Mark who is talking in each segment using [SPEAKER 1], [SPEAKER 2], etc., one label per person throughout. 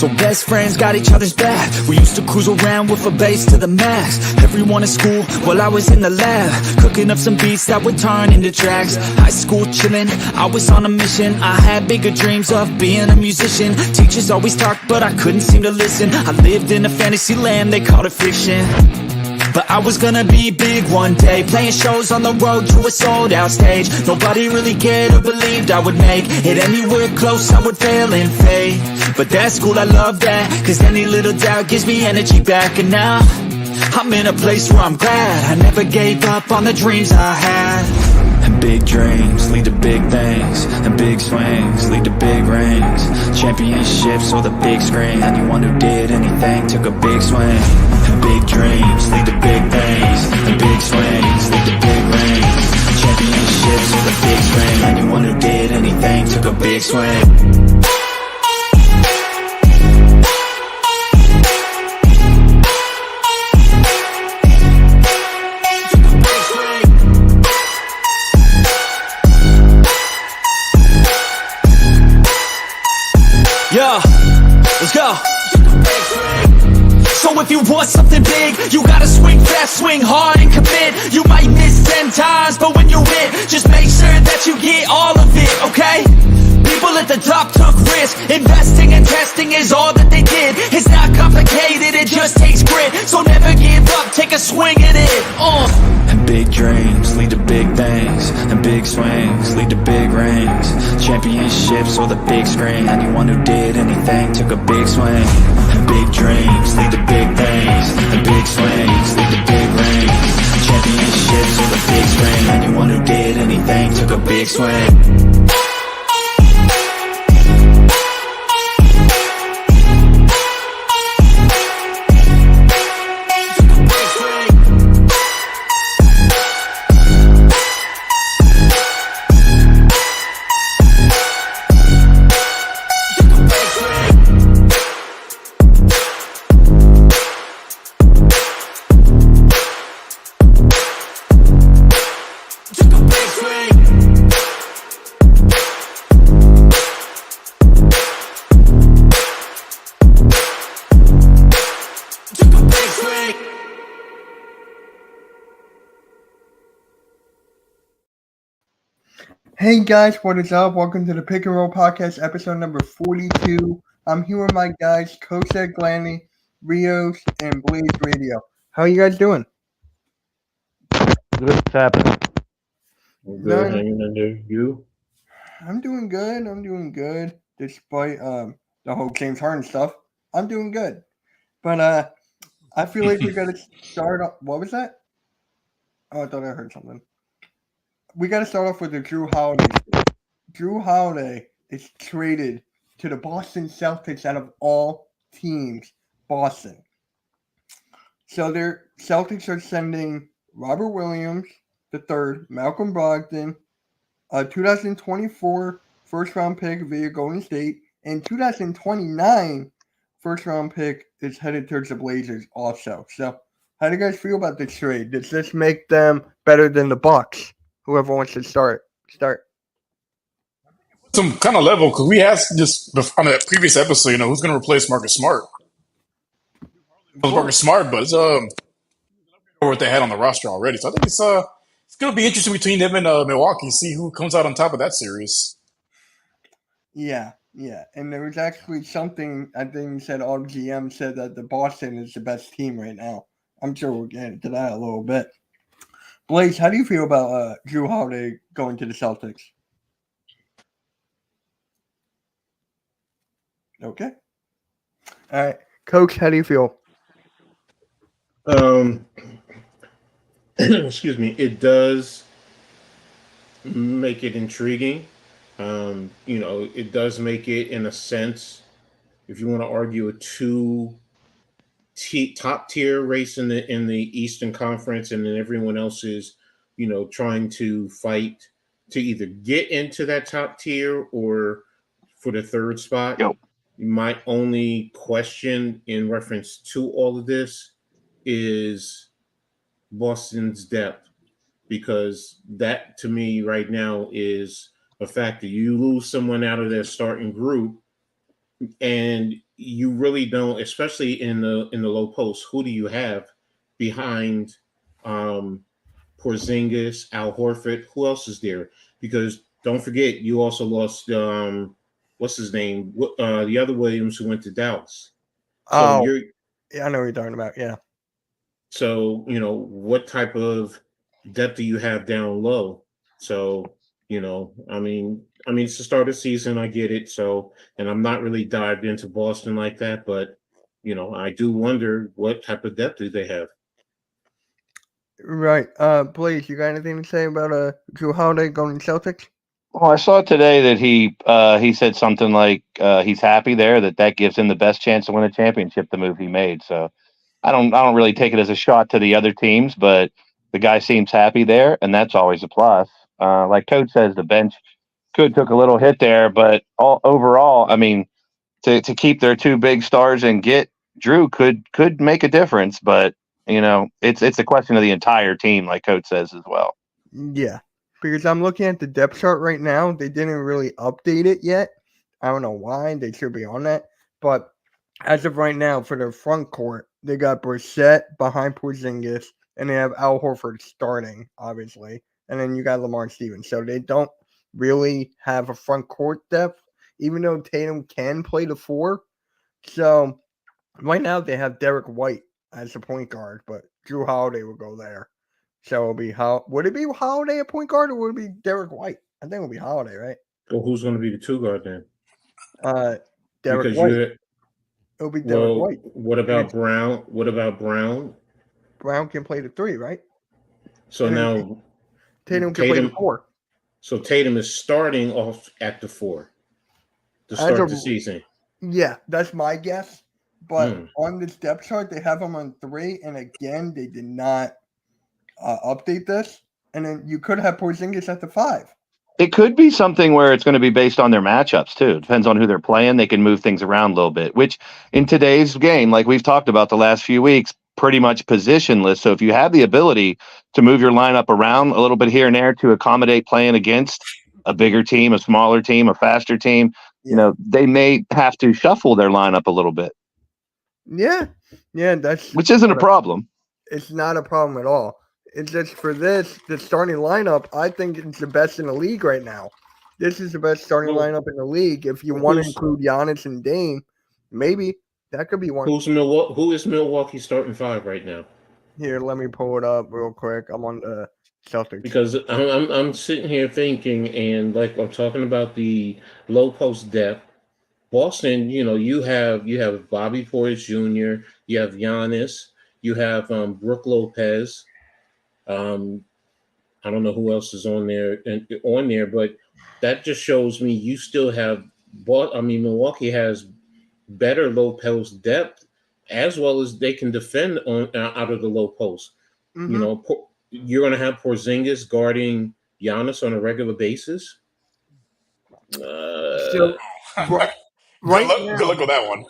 [SPEAKER 1] So best friends got each other's back. We used to cruise around with a bass to the max. Everyone in school while I was in the lab, cooking up some beats that would turn into tracks. High school chillin', I was on a mission. I had bigger dreams of being a musician. Teachers always talked but I couldn't seem to listen. I lived in a fantasy land, they called it fiction. But I was gonna be big one day, playing shows on the road to a sold out stage. Nobody really cared or believed I would make it anywhere close, I would fail and fade. But that's cool, I love that, cause any little doubt gives me energy back. And now I'm in a place where I'm glad I never gave up on the dreams I had. And big dreams lead to big things, and big swings lead to big rings. Championships or the big screen, anyone who did anything took a big swing. And big dreams lead to big things, and big swings lead to big rings. Championships or the big screen, anyone who did anything took a big swing. Yeah, let's go. So if you want something big, you gotta swing fast, swing hard and commit. You might miss 10 times, but when you hit, just make sure that you get all of it, okay? People at the top took risks. Investing and testing is all that they did. It's not complicated, it just takes grit. So never give up, take a swing at it. And big dreams lead to big things, and big swings lead to big rings. Championships or the big screen, anyone who did anything took a big swing. And big dreams lead to big things, and big swings lead to big rings. Championships or the big screen, anyone who did anything took a big swing.
[SPEAKER 2] Hey guys, what is up? Welcome to the Pick and Roll Podcast, episode number 42. I'm here with my guys, Coach Ed Glanley, Rios, and Blaze Radio. How are you guys doing?
[SPEAKER 3] Good, what's happening?
[SPEAKER 4] Good, hanging in there. You?
[SPEAKER 2] I'm doing good. Despite the whole James Harden stuff, I'm doing good. But I feel like we got to start off. What was that? Oh, I thought I heard something. We got to start off with the Drew Holiday. Drew Holiday is traded to the Boston Celtics out of all teams. Boston. So their Celtics are sending Robert Williams III, Malcolm Brogdon, a 2024 first-round pick via Golden State, and 2029 first-round pick is headed towards the Blazers also. So how do you guys feel about this trade? Does this make them better than the Bucks? Whoever wants to start.
[SPEAKER 4] Some kind of level, because we asked just on a previous episode, who's going to replace Marcus Smart? It was Marcus Smart, but it's what they had on the roster already. So I think it's going to be interesting between them and Milwaukee. See who comes out on top of that series.
[SPEAKER 2] Yeah. And there was actually something, I think said all GM said that the Boston is the best team right now. I'm sure we'll get into that a little bit. Blaze, how do you feel about Drew Holiday going to the Celtics? Okay. All right. Coach, how do you feel?
[SPEAKER 5] Excuse me. It does make it intriguing. It does make it, in a sense, if you want to argue a top tier race in the Eastern Conference, and then everyone else is, trying to fight to either get into that top tier or for the third spot.
[SPEAKER 3] Yep.
[SPEAKER 5] My only question in reference to all of this is Boston's depth, because that to me right now is a factor. You lose someone out of their starting group, and you really don't, especially in the low post. Who do you have behind Porzingis, Al Horford? Who else is there? Because don't forget, you also lost what's his name? The other Williams who went to Dallas. So
[SPEAKER 2] Oh,
[SPEAKER 5] you're
[SPEAKER 2] yeah, I know what you're talking about. Yeah.
[SPEAKER 5] so what type of depth do you have down low? So it's the start of the season. I get it. So, and I'm not really dived into Boston like that, but I do wonder what type of depth do they have.
[SPEAKER 2] Right. Blaze, you got anything to say about Drew Holiday going to Celtics?
[SPEAKER 3] Well, I saw today that he said something like he's happy there, that gives him the best chance to win a championship, the move he made. So I don't really take it as a shot to the other teams, but the guy seems happy there, and that's always a plus. Like Coach says, the bench took a little hit there, but overall, I mean, to keep their two big stars and get Drew could make a difference, but it's a question of the entire team, like Coach says as well.
[SPEAKER 2] Yeah. Because I'm looking at the depth chart right now. They didn't really update it yet. I don't know why. They should be on that. But as of right now, for their front court, they got Brissett behind Porzingis, and they have Al Horford starting, obviously. And then you got Lamar Stevens. So they don't really have a front court depth, even though Tatum can play the 4. So right now they have Derek White as the point guard, but Drew Holiday will go there. So it'll be would it be Holiday at point guard or would it be Derek White? I think it'll be Holiday, right?
[SPEAKER 5] Well, who's going to be the 2 guard then?
[SPEAKER 2] Derek
[SPEAKER 5] Because
[SPEAKER 2] White. It'll be Derek White.
[SPEAKER 5] What about Brown? What about Brown?
[SPEAKER 2] Brown can play the 3, right?
[SPEAKER 5] So
[SPEAKER 2] And then
[SPEAKER 5] now
[SPEAKER 2] Tatum can play the 4.
[SPEAKER 5] So Tatum is starting off at the 4 to start the season.
[SPEAKER 2] Yeah, that's my guess. But on this depth chart, they have him on 3, and again, they did not update this. And then you could have Porzingis at the 5.
[SPEAKER 3] It could be something where it's going to be based on their matchups too. It depends on who they're playing. They can move things around a little bit, which in today's game, like we've talked about the last few weeks, pretty much positionless. So if you have the ability to move your lineup around a little bit here and there to accommodate playing against a bigger team, a smaller team, a faster team, they may have to shuffle their lineup a little bit.
[SPEAKER 2] Yeah,
[SPEAKER 3] which isn't a problem.
[SPEAKER 2] It's not a problem at all. It's just for the starting lineup, I think it's the best in the league right now. This is the best starting lineup in the league. If you want to include Giannis and Dame, maybe that could be one.
[SPEAKER 5] Who is Milwaukee starting 5 right now?
[SPEAKER 2] Here, let me pull it up real quick. I'm on the Celtics.
[SPEAKER 5] Because I'm sitting here thinking, and like I'm talking about the low post depth. Boston, you have Bobby Portis Jr., you have Giannis, you have Brook Lopez. I don't know who else is on there, but that just shows me you still have. Milwaukee has better low post depth, as well as they can defend out of the low post.
[SPEAKER 2] Mm-hmm.
[SPEAKER 5] You're going to have Porzingis guarding Giannis on a regular basis.
[SPEAKER 4] Good luck with that one.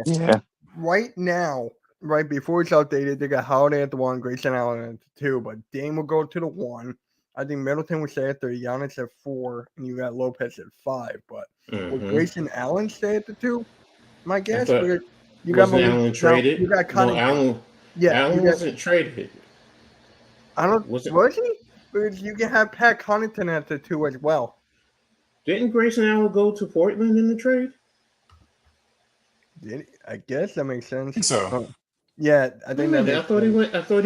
[SPEAKER 2] Yeah. Right now, right before it's outdated, they got Holiday at the 1, Grayson Allen at the 2, but Dame will go to the 1. I think Middleton would stay at 3, Giannis at 4, and you got Lopez at 5. But will Grayson Allen stay at the 2? My guess. You got
[SPEAKER 5] Allen traded.
[SPEAKER 2] You got Connington.
[SPEAKER 5] Allen wasn't traded.
[SPEAKER 2] Was he? Because you can have Pat Connaughton at the 2 as well.
[SPEAKER 5] Didn't Grayson Allen go to Portland in the trade?
[SPEAKER 2] I guess that makes sense.
[SPEAKER 4] I think so.
[SPEAKER 2] Yeah, I think that makes sense.
[SPEAKER 5] I thought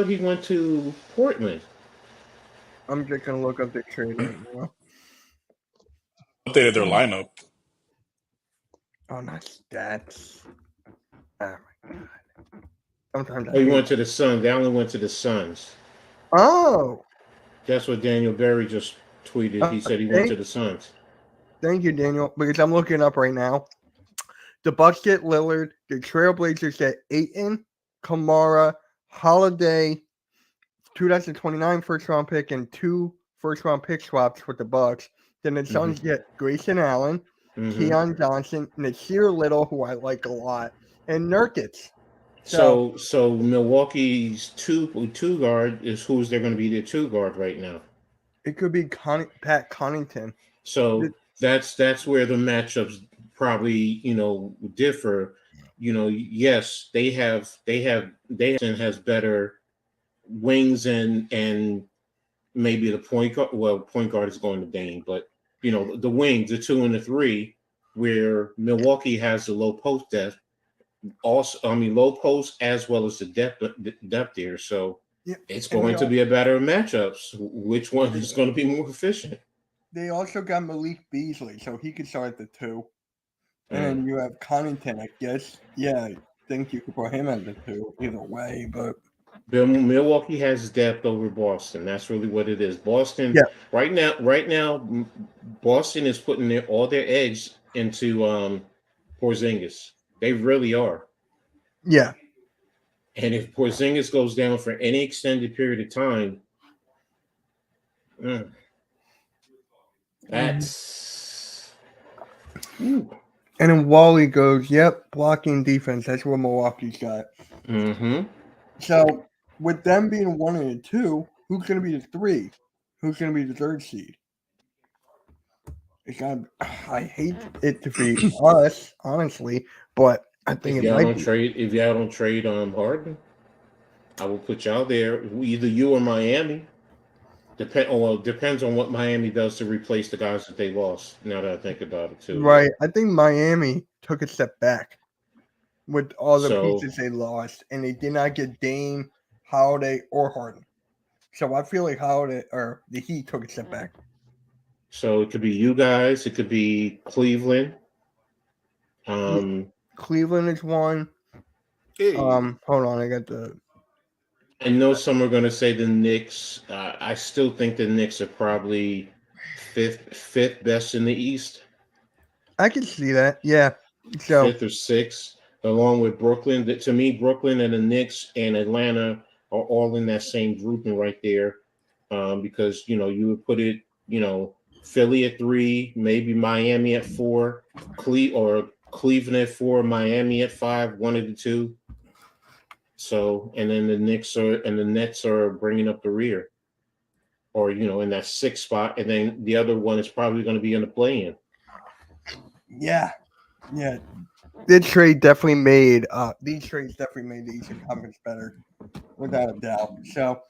[SPEAKER 5] he went to Portland.
[SPEAKER 2] I'm just gonna look up the trade right now.
[SPEAKER 4] Updated their lineup.
[SPEAKER 2] Oh, not stats. Oh my god. Sometimes
[SPEAKER 5] he went to the Suns. Allen went to the Suns.
[SPEAKER 2] Oh.
[SPEAKER 5] That's what Daniel Berry just tweeted. He said he went to the Suns.
[SPEAKER 2] Thank you, Daniel, because I'm looking up right now. The Bucks get Lillard. The Trailblazers get Ayton, Kamara, Holiday, 2029 first-round pick, and 2 first-round pick swaps with the Bucks. Then the Suns get Grayson Allen, Keon Johnson, Nasir Little, who I like a lot, and Nurkic.
[SPEAKER 5] So Milwaukee's two guard is who's they're going to be their 2 guard right now.
[SPEAKER 2] It could be Pat Connaughton.
[SPEAKER 5] So that's where the matchups probably, differ. Yes, they has better wings and maybe the point guard. Well, point guard is going to Dame, but the wings, the 2 and the 3, where Milwaukee has the low post depth. Also, I mean, low post as well as the depth there. So
[SPEAKER 2] Yeah,
[SPEAKER 5] it's
[SPEAKER 2] and
[SPEAKER 5] going to be a better matchups. Which one is going to be more efficient?
[SPEAKER 2] they also got Malik Beasley, so he could start at the 2. And then you have Connaughton, I guess. Yeah, I think you could put him at the 2 either way, but
[SPEAKER 5] Milwaukee has depth over Boston. That's really what it is. Boston
[SPEAKER 2] yeah,
[SPEAKER 5] right now, Boston is putting all their eggs into Porzingis. They really are.
[SPEAKER 2] yeah.
[SPEAKER 5] And if Porzingis goes down for any extended period of time, that's. Ooh.
[SPEAKER 2] And then Wally goes, yep, blocking defense. That's what Milwaukee's got.
[SPEAKER 5] Mm-hmm.
[SPEAKER 2] So with them being 1 and a 2, who's going to be the 3? Who's going to be the 3rd seed? I hate it to be us, honestly, but I think
[SPEAKER 5] If
[SPEAKER 2] it
[SPEAKER 5] y'all
[SPEAKER 2] might
[SPEAKER 5] don't
[SPEAKER 2] be.
[SPEAKER 5] trade Harden, I will put y'all there. Either you or Miami. Depends on what Miami does to replace the guys that they lost. Now that I think about it too.
[SPEAKER 2] Right. I think Miami took a step back with all the
[SPEAKER 5] So
[SPEAKER 2] pieces they lost, and they did not get Dame, Holiday, or Harden. So I feel like Holiday or the Heat took a step back.
[SPEAKER 5] so it could be you guys. It could be Cleveland.
[SPEAKER 2] Cleveland is one. Hold on, I got the.
[SPEAKER 5] I know some are going to say the Knicks. I still think the Knicks are probably fifth best in the East,
[SPEAKER 2] I can see that. Yeah. So
[SPEAKER 5] 5th or 6th, along with Brooklyn. To me, Brooklyn and the Knicks and Atlanta are all in that same grouping right there, because you would put it, Philly at 3, maybe Miami at 4, Cleveland at 4, Miami at 5, one of the two. So, and then the Nets are bringing up the rear, or in that 6th spot, and then the other one is probably going to be in the play-in.
[SPEAKER 2] yeah. These trades definitely made the Eastern Conference better, without a doubt. So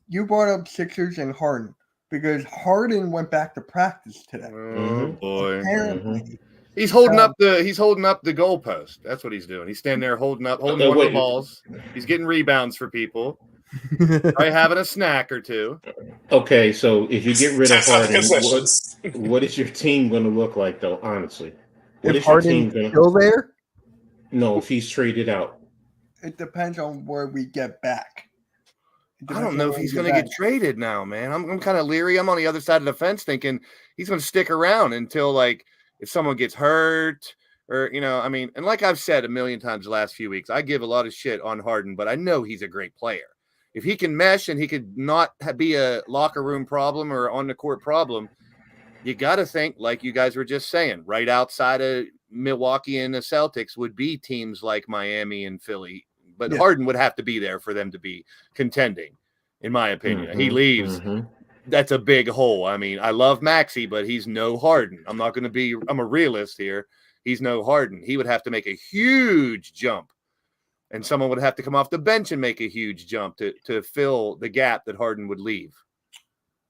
[SPEAKER 2] you brought up Sixers and Harden because Harden went back to practice today.
[SPEAKER 6] Oh boy.
[SPEAKER 2] Apparently,
[SPEAKER 6] He's holding up the goalpost. That's what he's doing. He's standing there holding one of the balls. He's getting rebounds for people. Probably having a snack or two.
[SPEAKER 5] Okay, so if you get rid of Harden,
[SPEAKER 4] Concessions.
[SPEAKER 5] what is your team going to look like, though? Honestly, what
[SPEAKER 2] if
[SPEAKER 5] is your team
[SPEAKER 2] Harden's
[SPEAKER 5] going
[SPEAKER 2] still there,
[SPEAKER 5] No, if he's traded out.
[SPEAKER 2] it depends on where we get back.
[SPEAKER 6] I don't know if he's going to get traded now, man. I'm kind of leery. I'm on the other side of the fence thinking he's going to stick around until, like, if someone gets hurt or, and like I've said a million times the last few weeks, I give a lot of shit on Harden, but I know he's a great player. If he can mesh and he could not be a locker room problem or on the court problem, you got to think, like you guys were just saying, right outside of Milwaukee and the Celtics would be teams like Miami and Philly. But Harden would have to be there for them to be contending, in my opinion.
[SPEAKER 5] Mm-hmm,
[SPEAKER 6] he leaves. Mm-hmm. That's a big hole. I mean, I love Maxey, but he's no Harden. I'm a realist here. He's no Harden. He would have to make a huge jump, and someone would have to come off the bench and make a huge jump to fill the gap that Harden would leave.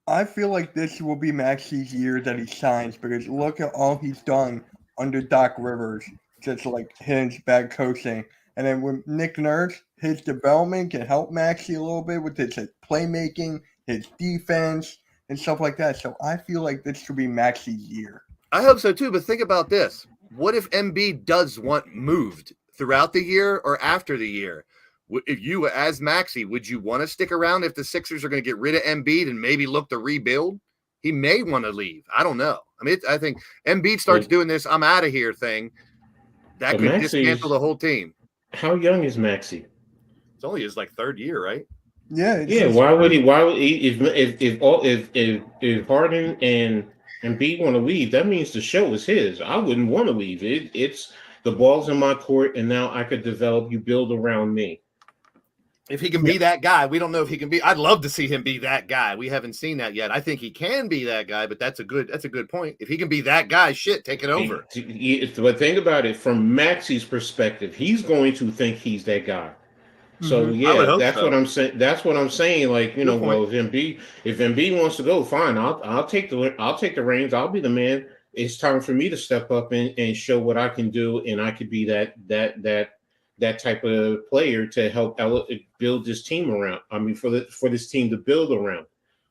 [SPEAKER 2] I feel like this will be Maxey's year that he signs because look at all he's done under Doc Rivers, just like his bad coaching. And then with Nick Nurse, his development can help Maxey a little bit with his playmaking, his defense, and stuff like that. So I feel like this should be Maxey's year.
[SPEAKER 6] I hope so too, but think about this. What if Embiid does want moved throughout the year or after the year? If you, as Maxey, would you want to stick around if the Sixers are going to get rid of Embiid and maybe look to rebuild? He may want to leave. I don't know. I mean, I think Embiid starts doing this "I'm out of here" thing. That could dismantle the whole team.
[SPEAKER 5] How young is Maxey?
[SPEAKER 6] It's only his like 3rd year, right?
[SPEAKER 2] Yeah.
[SPEAKER 5] Yeah. Why would he? If Harden and Embiid want to leave, that means the show is his. I wouldn't want to leave. It's the ball's in my court, and now I could develop. You build around me.
[SPEAKER 6] If he can be that guy, we don't know if he can be. I'd love to see him be that guy. We haven't seen that yet. I think he can be that guy, but that's a good point. If he can be that guy, shit, take it over.
[SPEAKER 5] But think about it from Maxi's perspective. He's going to think he's that guy. So yeah, that's what I'm saying. That's what I'm saying. Like, well, if Embiid wants to go, fine. I'll take the reins. I'll be the man. It's time for me to step up and show what I can do, and I could be that type of player to help build this team around. I mean, for this team to build around.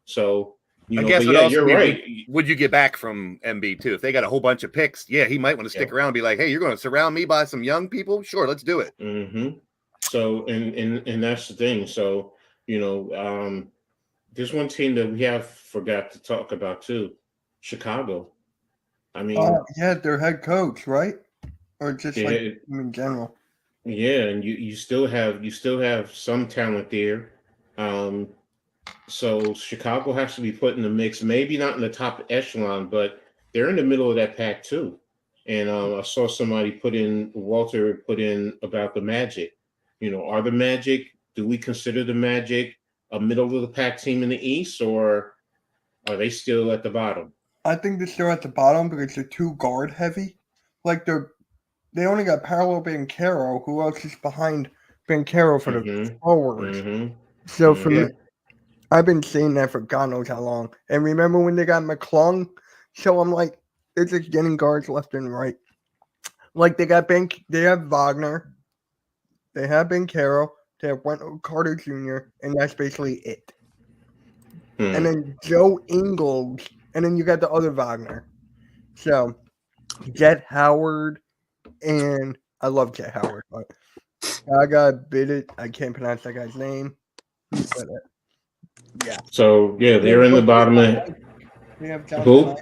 [SPEAKER 5] So
[SPEAKER 6] I guess
[SPEAKER 5] you're right.
[SPEAKER 6] Would you get back from Embiid too if they got a whole bunch of picks? Yeah, he might want to stick around and be like, hey, you're going to surround me by some young people? Sure, let's do it.
[SPEAKER 5] Mm-hmm. So and that's the thing. So there's one team that we have forgot to talk about too, Chicago. I mean,
[SPEAKER 2] their head coach, right? Or just in general.
[SPEAKER 5] Yeah, and you still have some talent there. So Chicago has to be put in the mix. Maybe not in the top echelon, but they're in the middle of that pack too. And I saw somebody Walter put in about the Magic. Are the Magic? Do we consider the Magic a middle of the pack team in the East, or are they still at the bottom?
[SPEAKER 2] I think they're still at the bottom because they're too guard heavy. Like they only got Paolo Banchero. Who else is behind Banchero for the forwards?
[SPEAKER 5] Mm-hmm.
[SPEAKER 2] So for me, I've been saying that for God knows how long. And remember when they got McClung? So I'm like, they're just getting guards left and right. Like they have Wagner, they have Banchero, they have Wendell Carter Jr., and that's basically it. And then Joe Ingles, and then you got the other Wagner. So Jet Howard, and I love Jet Howard, but I can't pronounce that guy's name. But, yeah.
[SPEAKER 5] So they're in the bottom.
[SPEAKER 2] We have
[SPEAKER 5] Who?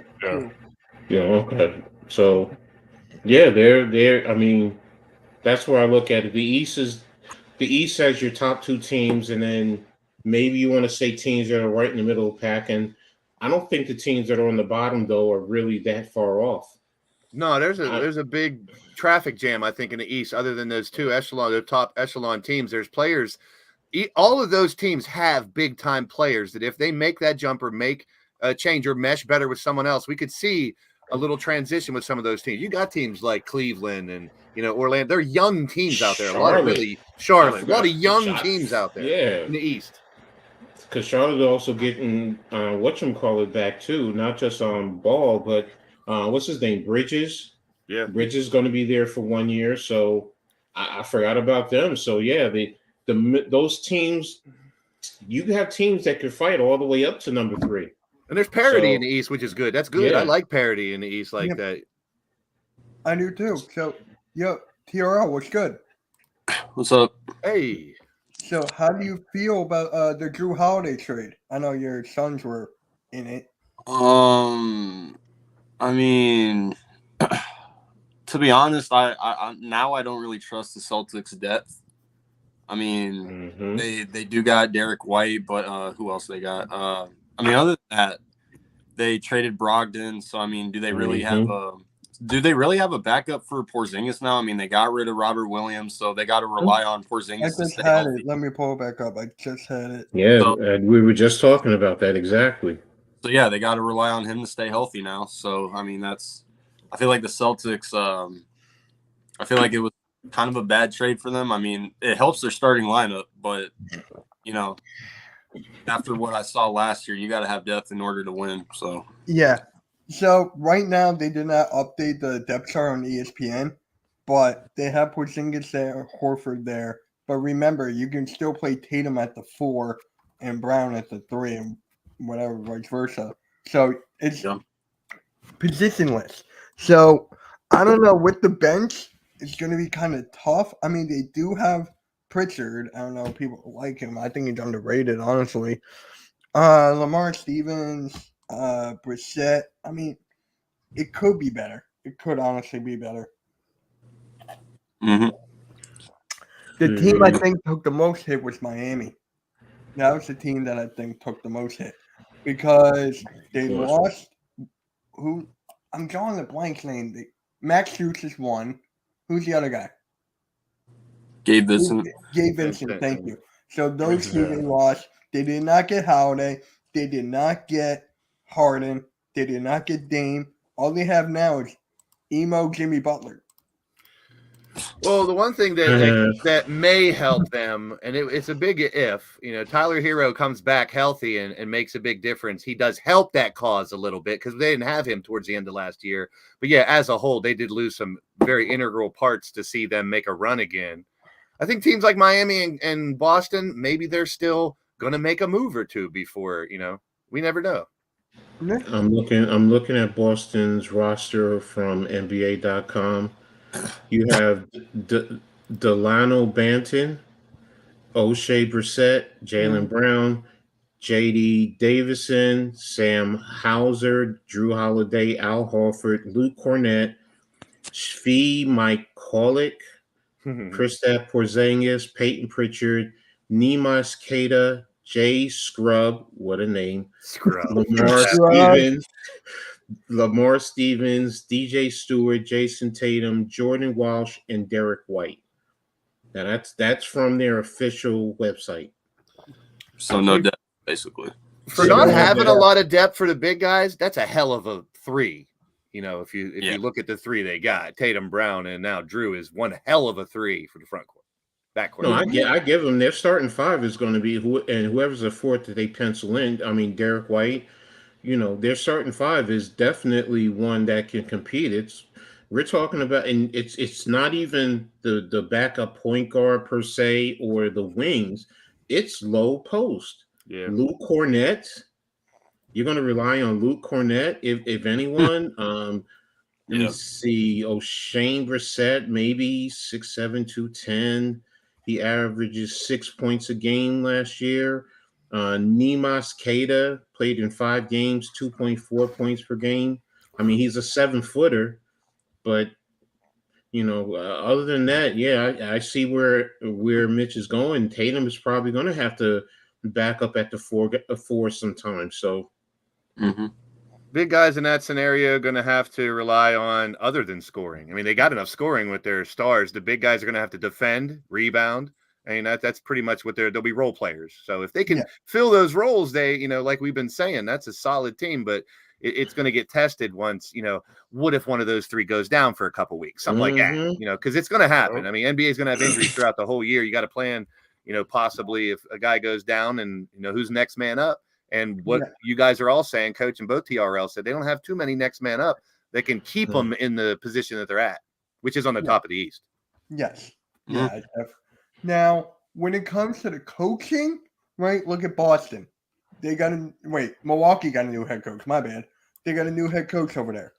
[SPEAKER 2] Yeah.
[SPEAKER 5] Okay. So they're. I mean, that's where I look at it. The East has your top two teams, and then maybe you want to say teams that are right in the middle of the pack. And I don't think the teams that are on the bottom though are really that far off.
[SPEAKER 6] No, there's a big traffic jam, I think, in the East. Other than those the top echelon teams, there's players. All of those teams have big time players that if they make that jump or make a change or mesh better with someone else, we could see a little transition with some of those teams. You got teams like Cleveland and Orlando. They're young teams out there.
[SPEAKER 5] Charlotte,
[SPEAKER 6] a lot of young teams out there in the East.
[SPEAKER 5] Because Charlotte also getting whatchamacallit back too, not just on Ball, but what's his name, Bridges. Yeah, Bridges is going to be there for 1 year, so I forgot about them. So yeah, those teams, you have teams that could fight all the way up to number 3.
[SPEAKER 6] And there's parity in the East, which is good. That's good. Yeah. I like parity in the East like that.
[SPEAKER 2] I do too. So, TRL, what's good?
[SPEAKER 7] What's up?
[SPEAKER 6] Hey.
[SPEAKER 2] So, how do you feel about the Jrue Holiday trade? I know your sons were in it.
[SPEAKER 7] I mean, to be honest, I now I don't really trust the Celtics' depth. I mean, they do got Derek White, but who else they got? I mean, other than that, they traded Brogdon. So I mean, do they really have a backup for Porzingis now? I mean, they got rid of Robert Williams, so they got to rely on Porzingis.
[SPEAKER 2] I just had it. Let me pull it back up. I just had it.
[SPEAKER 5] Yeah, and we were just talking about that exactly.
[SPEAKER 7] So yeah, they got to rely on him to stay healthy now. So I mean, I feel like the Celtics. I feel like it was kind of a bad trade for them. I mean, it helps their starting lineup, but after what I saw last year, you got to have depth in order to win. So
[SPEAKER 2] yeah. So right now they did not update the depth chart on ESPN, but they have Porzingis there, Horford there. But remember, you can still play Tatum at the 4 and Brown at the 3 and whatever, vice versa. So it's positionless. So I don't know, with the bench, it's going to be kind of tough. I mean, they do have Pritchard. I don't know if people like him. I think he's underrated, honestly. Lamar Stevens, Brissett. I mean, it could be better. It could honestly be better.
[SPEAKER 7] Mm-hmm.
[SPEAKER 2] The team I think took the most hit was Miami. That was the team that I think took the most hit because they lost. Who? I'm drawing a blank name. Max Strus is one. Who's the other guy?
[SPEAKER 7] Gabe Vincent.
[SPEAKER 2] Gabe Vincent, thank you. So those two they lost. They did not get Holiday. They did not get Harden. They did not get Dame. All they have now is emo Jimmy Butler.
[SPEAKER 6] Well, the one thing that may help them, and it's a big if, Tyler Hero comes back healthy and makes a big difference. He does help that cause a little bit because they didn't have him towards the end of last year. But yeah, as a whole, they did lose some very integral parts to see them make a run again. I think teams like Miami and Boston, maybe they're still going to make a move or two before, we never know.
[SPEAKER 5] I'm looking at Boston's roster from NBA.com. You have Delano Banton, O'Shea Brissett, Jaylen Brown, J.D. Davison, Sam Hauser, Drew Holiday, Al Horford, Luke Cornett, Shvi Mykhailiuk, Kristaps Porzingis, Peyton Pritchard, Neemias Queta, Jay Scrubb, what a name, Lamar Stevens, DJ Stewart, Jason Tatum, Jordan Walsh, and Derek White. Now that's from their official website.
[SPEAKER 7] So no depth, basically.
[SPEAKER 6] For not having a lot of depth for the big guys, that's a hell of a three. If you look at the three they got, Tatum, Brown, and now Drew is one hell of a three for the front court. Backcourt.
[SPEAKER 5] No, I give them their starting five is going to be whoever's the fourth that they pencil in. I mean, Derek White. Their starting five is definitely one that can compete. We're talking about, and it's not even the backup point guard per se or the wings. It's low post.
[SPEAKER 6] Yeah.
[SPEAKER 5] Luke Cornett. You're going to rely on Luke Cornett, if anyone. Let me see. Shane Brissett, maybe 6'7", 210. He averages 6 points a game last year. Neemias Queta played in 5 games, 2.4 points per game. I mean, he's a 7-footer, but other than that, I see where Mitch is going. Tatum is probably going to have to back up at the four sometime. So,
[SPEAKER 6] big guys in that scenario are going to have to rely on other than scoring. I mean, they got enough scoring with their stars. The big guys are going to have to defend, rebound. I mean, that's pretty much what they'll be role players. So if they can fill those roles, they, like we've been saying, that's a solid team, but it's going to get tested once, what if one of those three goes down for a couple weeks, something like that, because it's going to happen. I mean, NBA is going to have injuries throughout the whole year. You got to plan, possibly if a guy goes down and, who's next man up. And what you guys are all saying, Coach and both TRL said, they don't have too many next man up. They can keep them in the position that they're at, which is on the top of the East.
[SPEAKER 2] Yes. Yeah. Now, when it comes to the coaching, right, look at Boston. Milwaukee got a new head coach. My bad. They got a new head coach over there.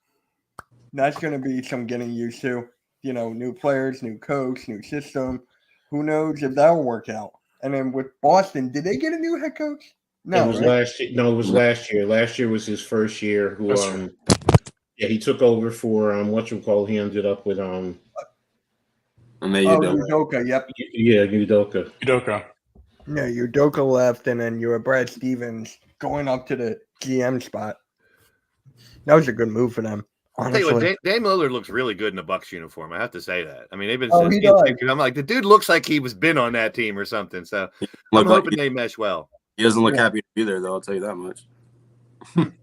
[SPEAKER 2] That's going to be some getting used to. New players, new coach, new system. Who knows if that will work out. And then with Boston, did they get a new head coach? No,
[SPEAKER 5] it was last year. No, it was last year. Last year was his first year. He took over for he ended up with
[SPEAKER 2] Udoka. Yep.
[SPEAKER 5] Yeah, Udoka.
[SPEAKER 2] Yeah, Udoka left, and then you had Brad Stevens going up to the GM spot. That was a good move for them. Honestly.
[SPEAKER 6] I'll tell you what, Dame Lillard looks really good in a Bucks uniform. I have to say that. I mean, they've been. I'm like, the dude looks like he was been on that team or something. So I'm hoping they mesh well.
[SPEAKER 7] He doesn't look happy to be there, though. I'll tell you that much.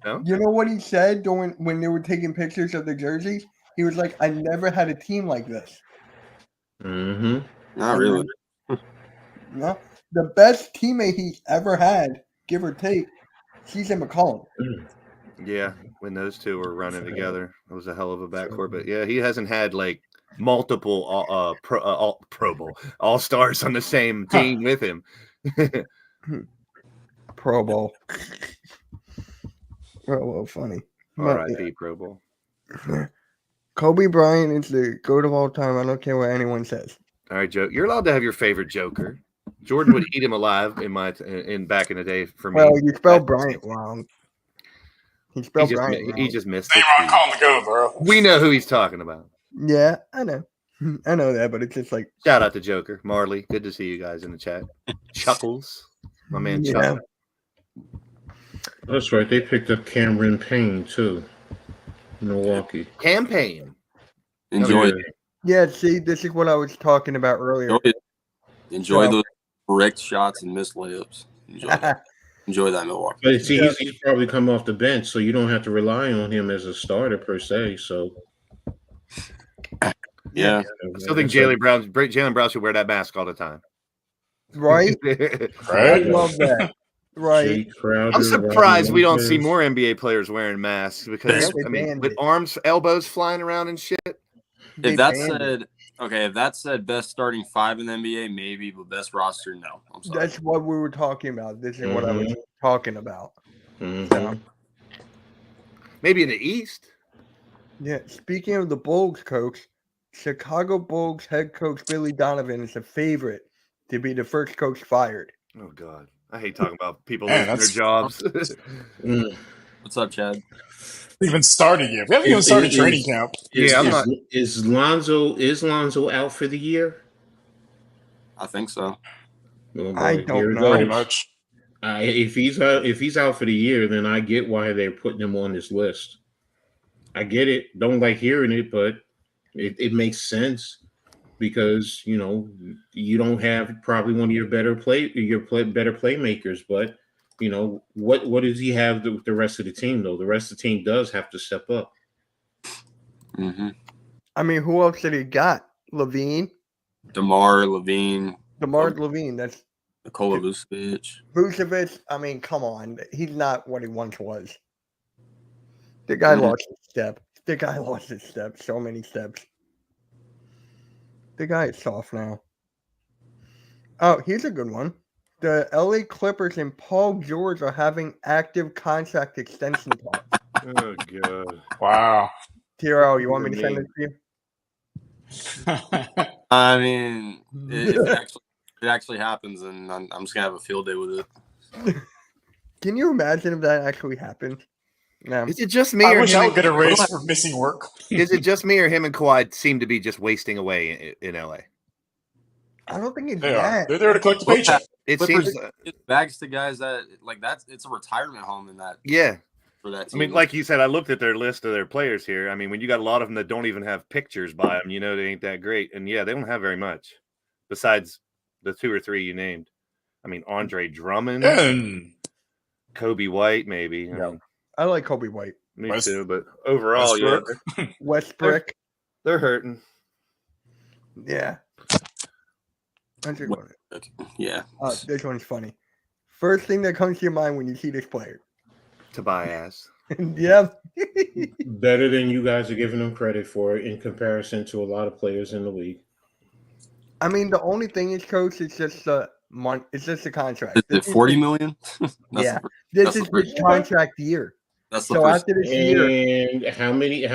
[SPEAKER 6] No?
[SPEAKER 2] You know what he said when they were taking pictures of the jerseys? He was like, "I never had a team like this."
[SPEAKER 7] Not really.
[SPEAKER 2] No, the best teammate he's ever had, give or take, CJ McCollum.
[SPEAKER 6] Yeah, when those two were running together, it was a hell of a backcourt. But yeah, he hasn't had like multiple Pro Bowl All-Stars on the same team with him.
[SPEAKER 2] Pro Bowl. Oh, funny.
[SPEAKER 6] R.I.P. Pro Bowl.
[SPEAKER 2] Kobe Bryant is the GOAT of all time. I don't care what anyone says.
[SPEAKER 6] All right, Joe. You're allowed to have your favorite Joker. Jordan would eat him alive in back in the day for me.
[SPEAKER 2] Well, you spelled Bryant wrong. He spelled Bryant wrong.
[SPEAKER 6] He just missed
[SPEAKER 4] it. They calling the GOAT, bro.
[SPEAKER 6] We know who he's talking about.
[SPEAKER 2] Yeah, I know. I know that, but it's just like...
[SPEAKER 6] Shout out to Joker. Marley, good to see you guys in the chat. Chuckles. My man Chuckles.
[SPEAKER 5] That's right. They picked up Cameron Payne, too. Milwaukee.
[SPEAKER 6] Campaign.
[SPEAKER 7] Enjoy it.
[SPEAKER 2] Yeah, see, this is what I was talking about earlier.
[SPEAKER 7] Enjoy those Bricked shots and missed layups. Enjoy that, Milwaukee.
[SPEAKER 5] But see, he's probably come off the bench, so you don't have to rely on him as a starter per se. So
[SPEAKER 7] Yeah.
[SPEAKER 6] I still think Jaylen Brown should wear that mask all the time.
[SPEAKER 2] Right? I
[SPEAKER 4] Right?
[SPEAKER 2] love that. Right.
[SPEAKER 5] Jay Crowder,
[SPEAKER 6] I'm surprised we don't
[SPEAKER 5] Lopez.
[SPEAKER 6] see more NBA players wearing masks because
[SPEAKER 2] Yeah, they
[SPEAKER 6] I mean,
[SPEAKER 2] banned
[SPEAKER 6] with
[SPEAKER 2] it.
[SPEAKER 6] arms, elbows flying around and shit.
[SPEAKER 2] They
[SPEAKER 7] If that
[SPEAKER 2] banned it.
[SPEAKER 7] said best starting 5 in the NBA, maybe, but best roster, no. I'm sorry.
[SPEAKER 2] That's what we were talking about. This is what I was talking about.
[SPEAKER 5] Mhm.
[SPEAKER 2] So,
[SPEAKER 6] Maybe in the East.
[SPEAKER 2] yeah. Speaking of the Bulls coach, Chicago Bulls head coach Billy Donovan is a favorite to be the first coach fired.
[SPEAKER 6] Oh God, I hate talking about people
[SPEAKER 4] Man,
[SPEAKER 6] losing their jobs.
[SPEAKER 5] Mm.
[SPEAKER 7] What's up, Chad?
[SPEAKER 4] We haven't started yet. We haven't even started training camp.
[SPEAKER 5] Is Lonzo out for the year?
[SPEAKER 7] I think so.
[SPEAKER 5] Oh,
[SPEAKER 2] I
[SPEAKER 5] boy,
[SPEAKER 2] don't
[SPEAKER 5] here it
[SPEAKER 2] know.
[SPEAKER 4] Pretty
[SPEAKER 5] goes.
[SPEAKER 4] much.
[SPEAKER 5] If he's out for the year, then I get why they're putting him on this list. I get it. Don't like hearing it, but it makes sense because you don't have probably one of your better playmakers. But what does he have with the rest of the team though? The rest of the team does have to step up.
[SPEAKER 7] Mm-hmm.
[SPEAKER 2] I mean, who else did he got? Levine?
[SPEAKER 7] DeMar, Levine,
[SPEAKER 2] DeMar Levine. That's
[SPEAKER 7] Nikola Vucevic.
[SPEAKER 2] Vucevic. I mean, come on. He's not what he once was. The guy
[SPEAKER 7] Mhm.
[SPEAKER 2] lost his step. The guy lost his step. So many steps. The guy is soft now. Oh, here's a good one. The LA Clippers and Paul George are having active contract extension talks.
[SPEAKER 6] Oh God.
[SPEAKER 4] Wow.
[SPEAKER 2] TRL, you want me to send it to you?
[SPEAKER 7] I mean, if it actually happens, and I'm just gonna have a field day with it.
[SPEAKER 2] Can you imagine if that actually happened? No.
[SPEAKER 6] Is it just me?
[SPEAKER 4] I
[SPEAKER 6] or
[SPEAKER 4] wish
[SPEAKER 6] him
[SPEAKER 4] I
[SPEAKER 6] and-
[SPEAKER 4] would get a raise for missing work.
[SPEAKER 6] Is it just me or him and Kawhi seem to be just wasting away in LA?
[SPEAKER 2] I don't think it's
[SPEAKER 4] They are.
[SPEAKER 2] that.
[SPEAKER 4] They're there to collect a paycheck.
[SPEAKER 6] It
[SPEAKER 7] Clippers
[SPEAKER 6] seems,
[SPEAKER 7] get bags to guys that it's a retirement home in that
[SPEAKER 6] yeah.
[SPEAKER 7] for that
[SPEAKER 6] I
[SPEAKER 7] team.
[SPEAKER 6] mean, like you said, I looked at their list of their players here. I mean, when you got a lot of them that don't even have pictures by them, they ain't that great. And yeah, they don't have very much besides the 2 or 3 you named. I mean, Andre Drummond,
[SPEAKER 4] And
[SPEAKER 6] Kobe White, maybe. I
[SPEAKER 2] No.
[SPEAKER 6] mean,
[SPEAKER 2] I like Kobe White.
[SPEAKER 6] me
[SPEAKER 4] West-
[SPEAKER 6] too, but overall,
[SPEAKER 4] Westbrook.
[SPEAKER 6] yeah,
[SPEAKER 2] Westbrook.
[SPEAKER 6] they're hurting.
[SPEAKER 2] Yeah. That's a good one.
[SPEAKER 7] yeah,
[SPEAKER 2] This one's funny. First thing that comes to your mind when you see this player.
[SPEAKER 6] Tobias.
[SPEAKER 2] Yeah.
[SPEAKER 5] Better than you guys are giving him credit for in comparison to a lot of players in the league.
[SPEAKER 2] I mean, the only thing is, coach, it's just the month. It's just the contract.
[SPEAKER 7] is it 40 million?
[SPEAKER 2] Yeah.
[SPEAKER 7] that's
[SPEAKER 2] This is
[SPEAKER 7] the
[SPEAKER 2] his contract year.
[SPEAKER 7] That's the
[SPEAKER 2] So
[SPEAKER 7] first.
[SPEAKER 2] after this year,
[SPEAKER 5] And how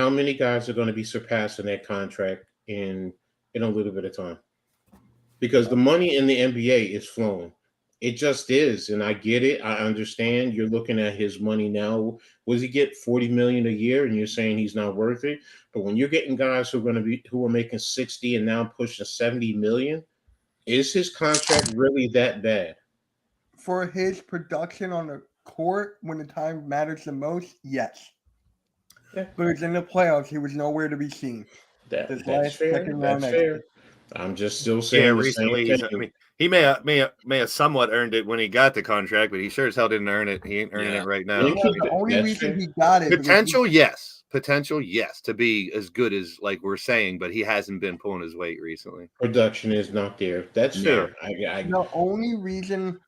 [SPEAKER 5] many guys are going to be surpassing that contract in a little bit of time? Because the money in the NBA is flowing. It just is, and I get it. I understand. You're looking at his money now. Was he get $40 million a year, and you're saying he's not worth it? But when you're getting guys who are making 60 and now pushing 70 million, is his contract really that bad?
[SPEAKER 2] for his production on the court when the time matters the most, yes.
[SPEAKER 5] Yeah.
[SPEAKER 2] But it's in the playoffs. He was nowhere to be seen. This
[SPEAKER 5] That's
[SPEAKER 2] last
[SPEAKER 5] fair.
[SPEAKER 2] second round
[SPEAKER 5] That's
[SPEAKER 2] exit.
[SPEAKER 5] fair. I'm just still saying
[SPEAKER 6] Yeah,
[SPEAKER 5] the
[SPEAKER 6] recently,
[SPEAKER 5] same thing.
[SPEAKER 6] I mean, he may have somewhat earned it when he got the contract, but he sure as hell didn't earn it. He ain't earning
[SPEAKER 7] Yeah.
[SPEAKER 6] it right now.
[SPEAKER 5] Yeah.
[SPEAKER 2] The only
[SPEAKER 5] That's
[SPEAKER 2] reason
[SPEAKER 5] fair.
[SPEAKER 2] he got it
[SPEAKER 6] Potential, yes. Potential, yes, to be as good as like we're saying, but he hasn't been pulling his weight recently.
[SPEAKER 5] Production is not there. That's
[SPEAKER 6] No.
[SPEAKER 5] fair.
[SPEAKER 2] the only reason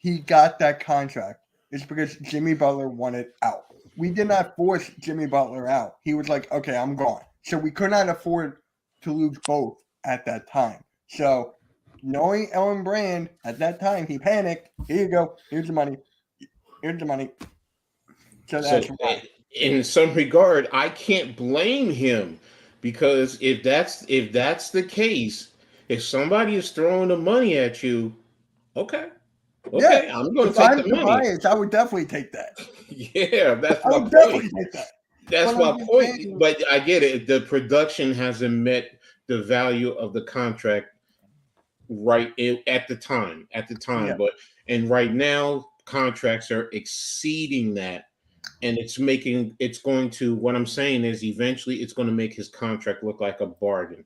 [SPEAKER 2] he got that contract is because Jimmy Butler wanted out. We did not force Jimmy Butler out. He was like, okay, I'm gone. So we could not afford to lose both at that time. So knowing Ellen Brand at that time, he panicked. Here you go. Here's the money. Here's the money. So that's
[SPEAKER 5] So
[SPEAKER 2] why.
[SPEAKER 5] in some regard, I can't blame him because if that's the case, if somebody is throwing the money at you, okay, I'm going to
[SPEAKER 2] If I'm
[SPEAKER 5] take the money.
[SPEAKER 2] Tobias, I would definitely take that.
[SPEAKER 5] Yeah, that's
[SPEAKER 2] I
[SPEAKER 5] my
[SPEAKER 2] would definitely
[SPEAKER 5] point.
[SPEAKER 2] take that.
[SPEAKER 5] That's
[SPEAKER 2] But
[SPEAKER 5] my
[SPEAKER 2] I'm just
[SPEAKER 5] point.
[SPEAKER 2] saying-
[SPEAKER 5] But I get it. The production hasn't met the value of the contract at the time.
[SPEAKER 2] Yeah.
[SPEAKER 5] But right now, contracts are exceeding that. And what I'm saying is eventually it's going to make his contract look like a bargain.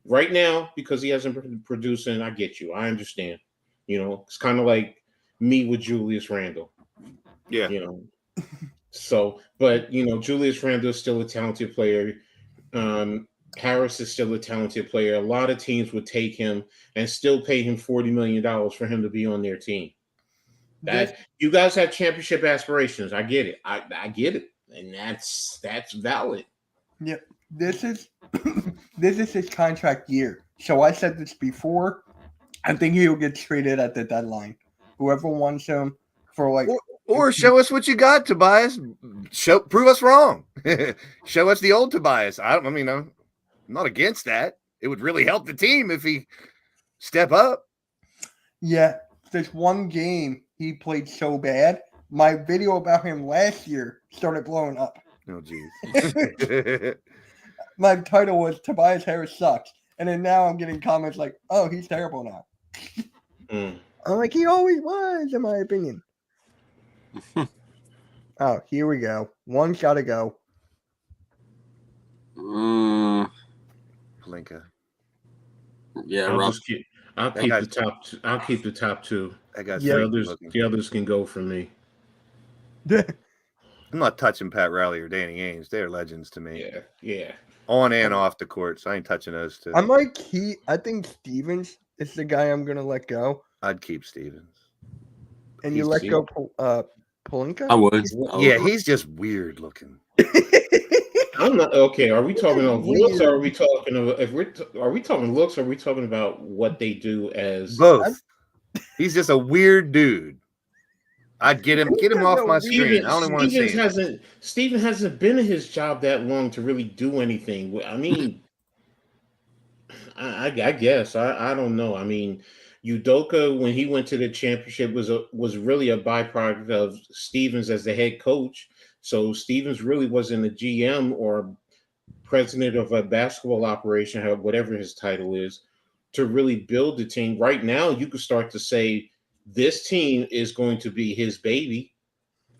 [SPEAKER 5] Right now, because he hasn't been producing, I get you. I understand. You know, it's kind of like me with Julius Randle.
[SPEAKER 6] Yeah.
[SPEAKER 5] You know, so but you know, Julius Randle is still a talented player. Harris is still a talented player. A lot of teams would take him and still pay him $40 million for him to be on their team. That you guys have championship aspirations. I get it. I get it. And that's valid.
[SPEAKER 2] Yep. This is his contract year. So I said this before. I think he'll get traded at the deadline. Whoever wants him for like
[SPEAKER 6] or show us what you got, Tobias. Prove us wrong. Show us the old Tobias. I'm not against that. It would really help the team if he step up.
[SPEAKER 2] Yeah, this one game he played so bad. My video about him last year started blowing up.
[SPEAKER 6] Oh, geez.
[SPEAKER 2] My title was Tobias Harris sucks. And then now I'm getting comments like, oh, he's terrible now. I'm like, he always was, in my opinion. Oh, here we go. One gotta go.
[SPEAKER 7] Pelinka. Yeah,
[SPEAKER 5] I'll keep the top two. I'll keep the top two. The others can go for me.
[SPEAKER 6] I'm not touching Pat Riley or Danny Ainge. They're legends to me.
[SPEAKER 5] Yeah.
[SPEAKER 6] On and off the court, so I ain't touching those two.
[SPEAKER 2] I'm like, I think Stevens is the guy I'm gonna let go.
[SPEAKER 6] I'd keep Stevens.
[SPEAKER 2] And you let go Pelinka?
[SPEAKER 7] I would.
[SPEAKER 6] Yeah, he's just weird looking.
[SPEAKER 5] I'm not okay. Are we talking about looks? Or are we talking about are we talking looks? Or are we talking about what they do as
[SPEAKER 6] both? He's just a weird dude. I'd get him off my screen. I only want to see.
[SPEAKER 5] Steven hasn't been in his job that long to really do anything. I mean, I guess I don't know. I mean, Udoka, when he went to the championship, was really a byproduct of Stevens as the head coach. So Stevens really wasn't a GM or president of a basketball operation, whatever his title is, to really build the team. Right now, you could start to say this team is going to be his baby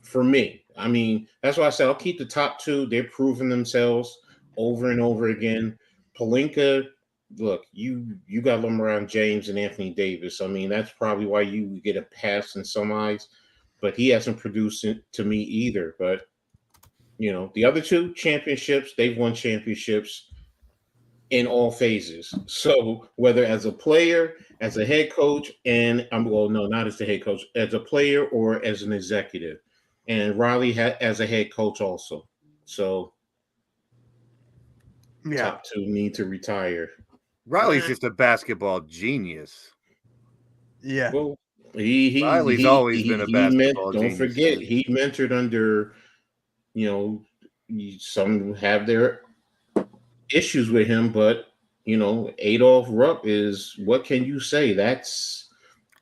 [SPEAKER 5] for me. I mean, that's why I said I'll keep the top two. They're proving themselves over and over again. Pelinka, look, you got LeBron James and Anthony Davis. I mean, that's probably why you get a pass in some eyes, but he hasn't produced it to me either. But, you know, the other two championships, they've won championships in all phases. So whether as a player, as a head coach, and not as the head coach, as a player or as an executive, and Riley as a head coach also. So top two need to retire.
[SPEAKER 6] Riley's just a basketball genius.
[SPEAKER 2] Yeah.
[SPEAKER 5] Well,
[SPEAKER 6] Riley's always been a basketball genius.
[SPEAKER 5] Don't forget, he mentored under, you know, some have their issues with him, but you know, Adolph Rupp is, what can you say? That's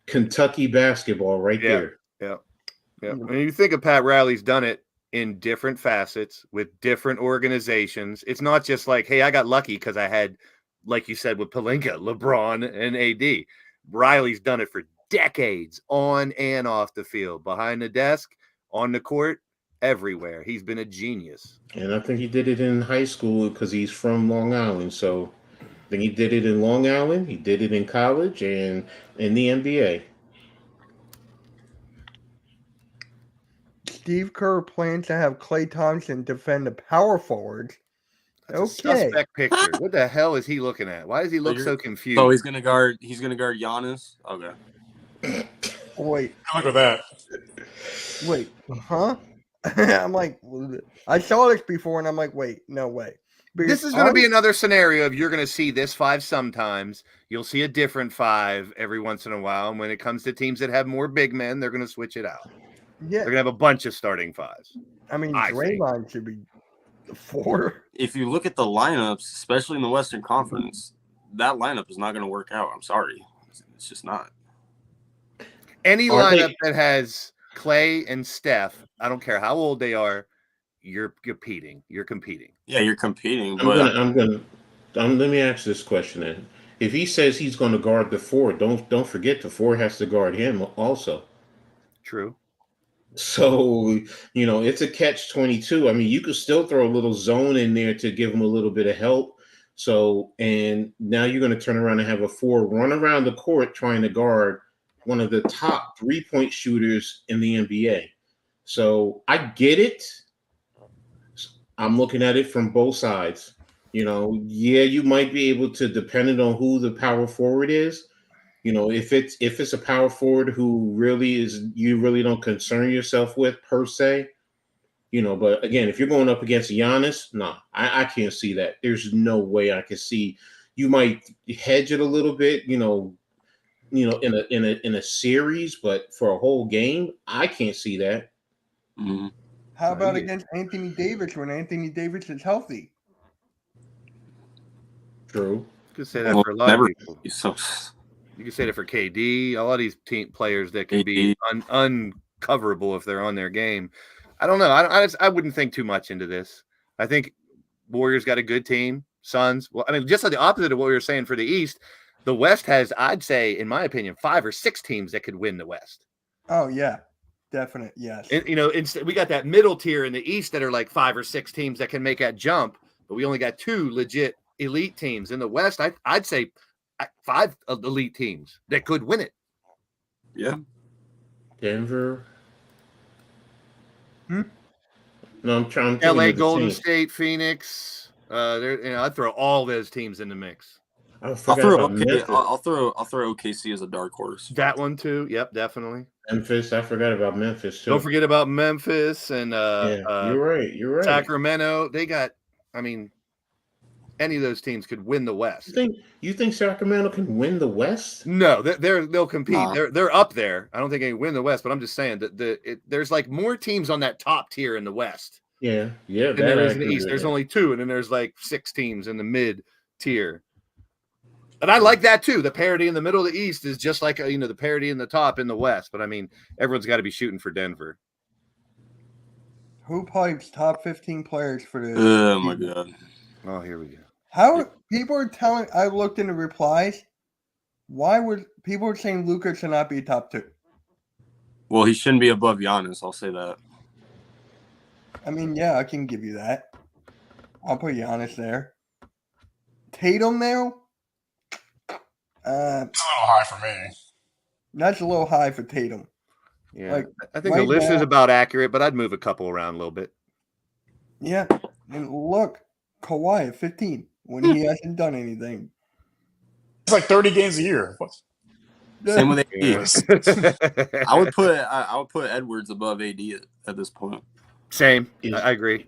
[SPEAKER 5] Kentucky basketball right there.
[SPEAKER 6] Yeah. When you think of Pat Riley's done it in different facets with different organizations. It's not just like, hey, I got lucky because I had, like you said, with Pelinka, LeBron, and AD. Riley's done it for decades on and off the field, behind the desk, on the court, everywhere. He's been a genius.
[SPEAKER 5] And I think he did it in high school because he's from Long Island. So I think he did it in Long Island. He did it in college and in the NBA.
[SPEAKER 2] Steve Kerr plans to have Klay Thompson defend the power forwards.
[SPEAKER 6] That's a suspect picture. What the hell is he looking at? Why does he look so confused?
[SPEAKER 7] Oh, he's gonna guard Giannis. Okay.
[SPEAKER 2] Wait.
[SPEAKER 4] Look at that.
[SPEAKER 2] Wait, huh? I'm like, I saw this before, and I'm like, wait, no way. Because
[SPEAKER 6] this is going to be another scenario of you're going to see this five sometimes. You'll see a different five every once in a while. And when it comes to teams that have more big men, they're going to switch it out.
[SPEAKER 2] Yeah.
[SPEAKER 6] They're going to have a bunch of starting fives.
[SPEAKER 2] I mean, Draymond should be the 4.
[SPEAKER 7] If you look at the lineups, especially in the Western Conference, that lineup is not going to work out. I'm sorry. It's just not.
[SPEAKER 6] Any lineup that has Klay and Steph, I don't care how old they are, you're competing.
[SPEAKER 7] Yeah, you're competing.
[SPEAKER 5] Let me ask this question then. If he says he's going to guard the 4, don't forget the 4 has to guard him also.
[SPEAKER 6] True.
[SPEAKER 5] So, you know, it's a catch-22. I mean, you could still throw a little zone in there to give him a little bit of help. So, and now you're going to turn around and have a 4 run around the court trying to guard one of the top 3-point shooters in the NBA. So I get it. I'm looking at it from both sides. Yeah, you might be able to, depending on who the power forward is. If it's a power forward who really is, you really don't concern yourself with per se. But again, if you're going up against Giannis, nah, I can't see that. There's no way I can see. You might hedge it a little bit, in a series, but for a whole game, I can't see that.
[SPEAKER 7] Mm-hmm.
[SPEAKER 2] How about against Anthony Davis when Anthony Davis is healthy?
[SPEAKER 5] True.
[SPEAKER 6] You could say that for a lot of people.
[SPEAKER 7] So,
[SPEAKER 6] you could say that for KD. A lot of these team players that can be uncoverable if they're on their game. I don't know. I wouldn't think too much into this. I think Warriors got a good team. Suns. Well, I mean, just like the opposite of what we were saying for the East, the West has, I'd say, in my opinion, 5 or 6 teams that could win the West.
[SPEAKER 2] Oh yeah, definite. Yes.
[SPEAKER 6] We got that middle tier in the East that are like 5 or 6 teams that can make that jump, but we only got 2 legit elite teams in the West. I'd say 5 elite teams that could win it.
[SPEAKER 7] Yeah.
[SPEAKER 5] Denver. No, I'm trying.
[SPEAKER 6] LA, Golden State, Phoenix. I'd throw all those teams in the mix.
[SPEAKER 7] I'll throw OKC as a dark horse.
[SPEAKER 6] That one too. Yep, definitely.
[SPEAKER 5] Memphis. I forgot about Memphis too.
[SPEAKER 6] Don't forget about Memphis and
[SPEAKER 5] you're right. You're right.
[SPEAKER 6] Sacramento. They got. I mean, any of those teams could win the West.
[SPEAKER 5] You think Sacramento can win the West?
[SPEAKER 6] No, they'll compete. They're up there. I don't think they can win the West, but I'm just saying that there's like more teams on that top tier in the West.
[SPEAKER 5] Yeah.
[SPEAKER 6] And there is in the East. There's only 2, and then there's like 6 teams in the mid tier. And I like that too. The parity in the middle of the East is just like the parity in the top in the West. But I mean, everyone's got to be shooting for Denver.
[SPEAKER 2] Who pipes top 15 players for the?
[SPEAKER 7] Oh my god!
[SPEAKER 6] Oh, here we go.
[SPEAKER 2] How people are telling? I looked in the replies. Why would people are saying Luka should not be top 2?
[SPEAKER 7] Well, he shouldn't be above Giannis. I'll say that.
[SPEAKER 2] I mean, yeah, I can give you that. I'll put Giannis there. Tatum there.
[SPEAKER 4] It's a little high for me.
[SPEAKER 2] That's a little high for Tatum.
[SPEAKER 6] Yeah,
[SPEAKER 2] like,
[SPEAKER 6] I think the list is about accurate, but I'd move a couple around a little bit.
[SPEAKER 2] Yeah, and look, Kawhi at 15 when he hasn't done anything.
[SPEAKER 4] It's like 30 games a year.
[SPEAKER 7] Same with AD. I would put Edwards above AD at this point.
[SPEAKER 6] Same. I agree.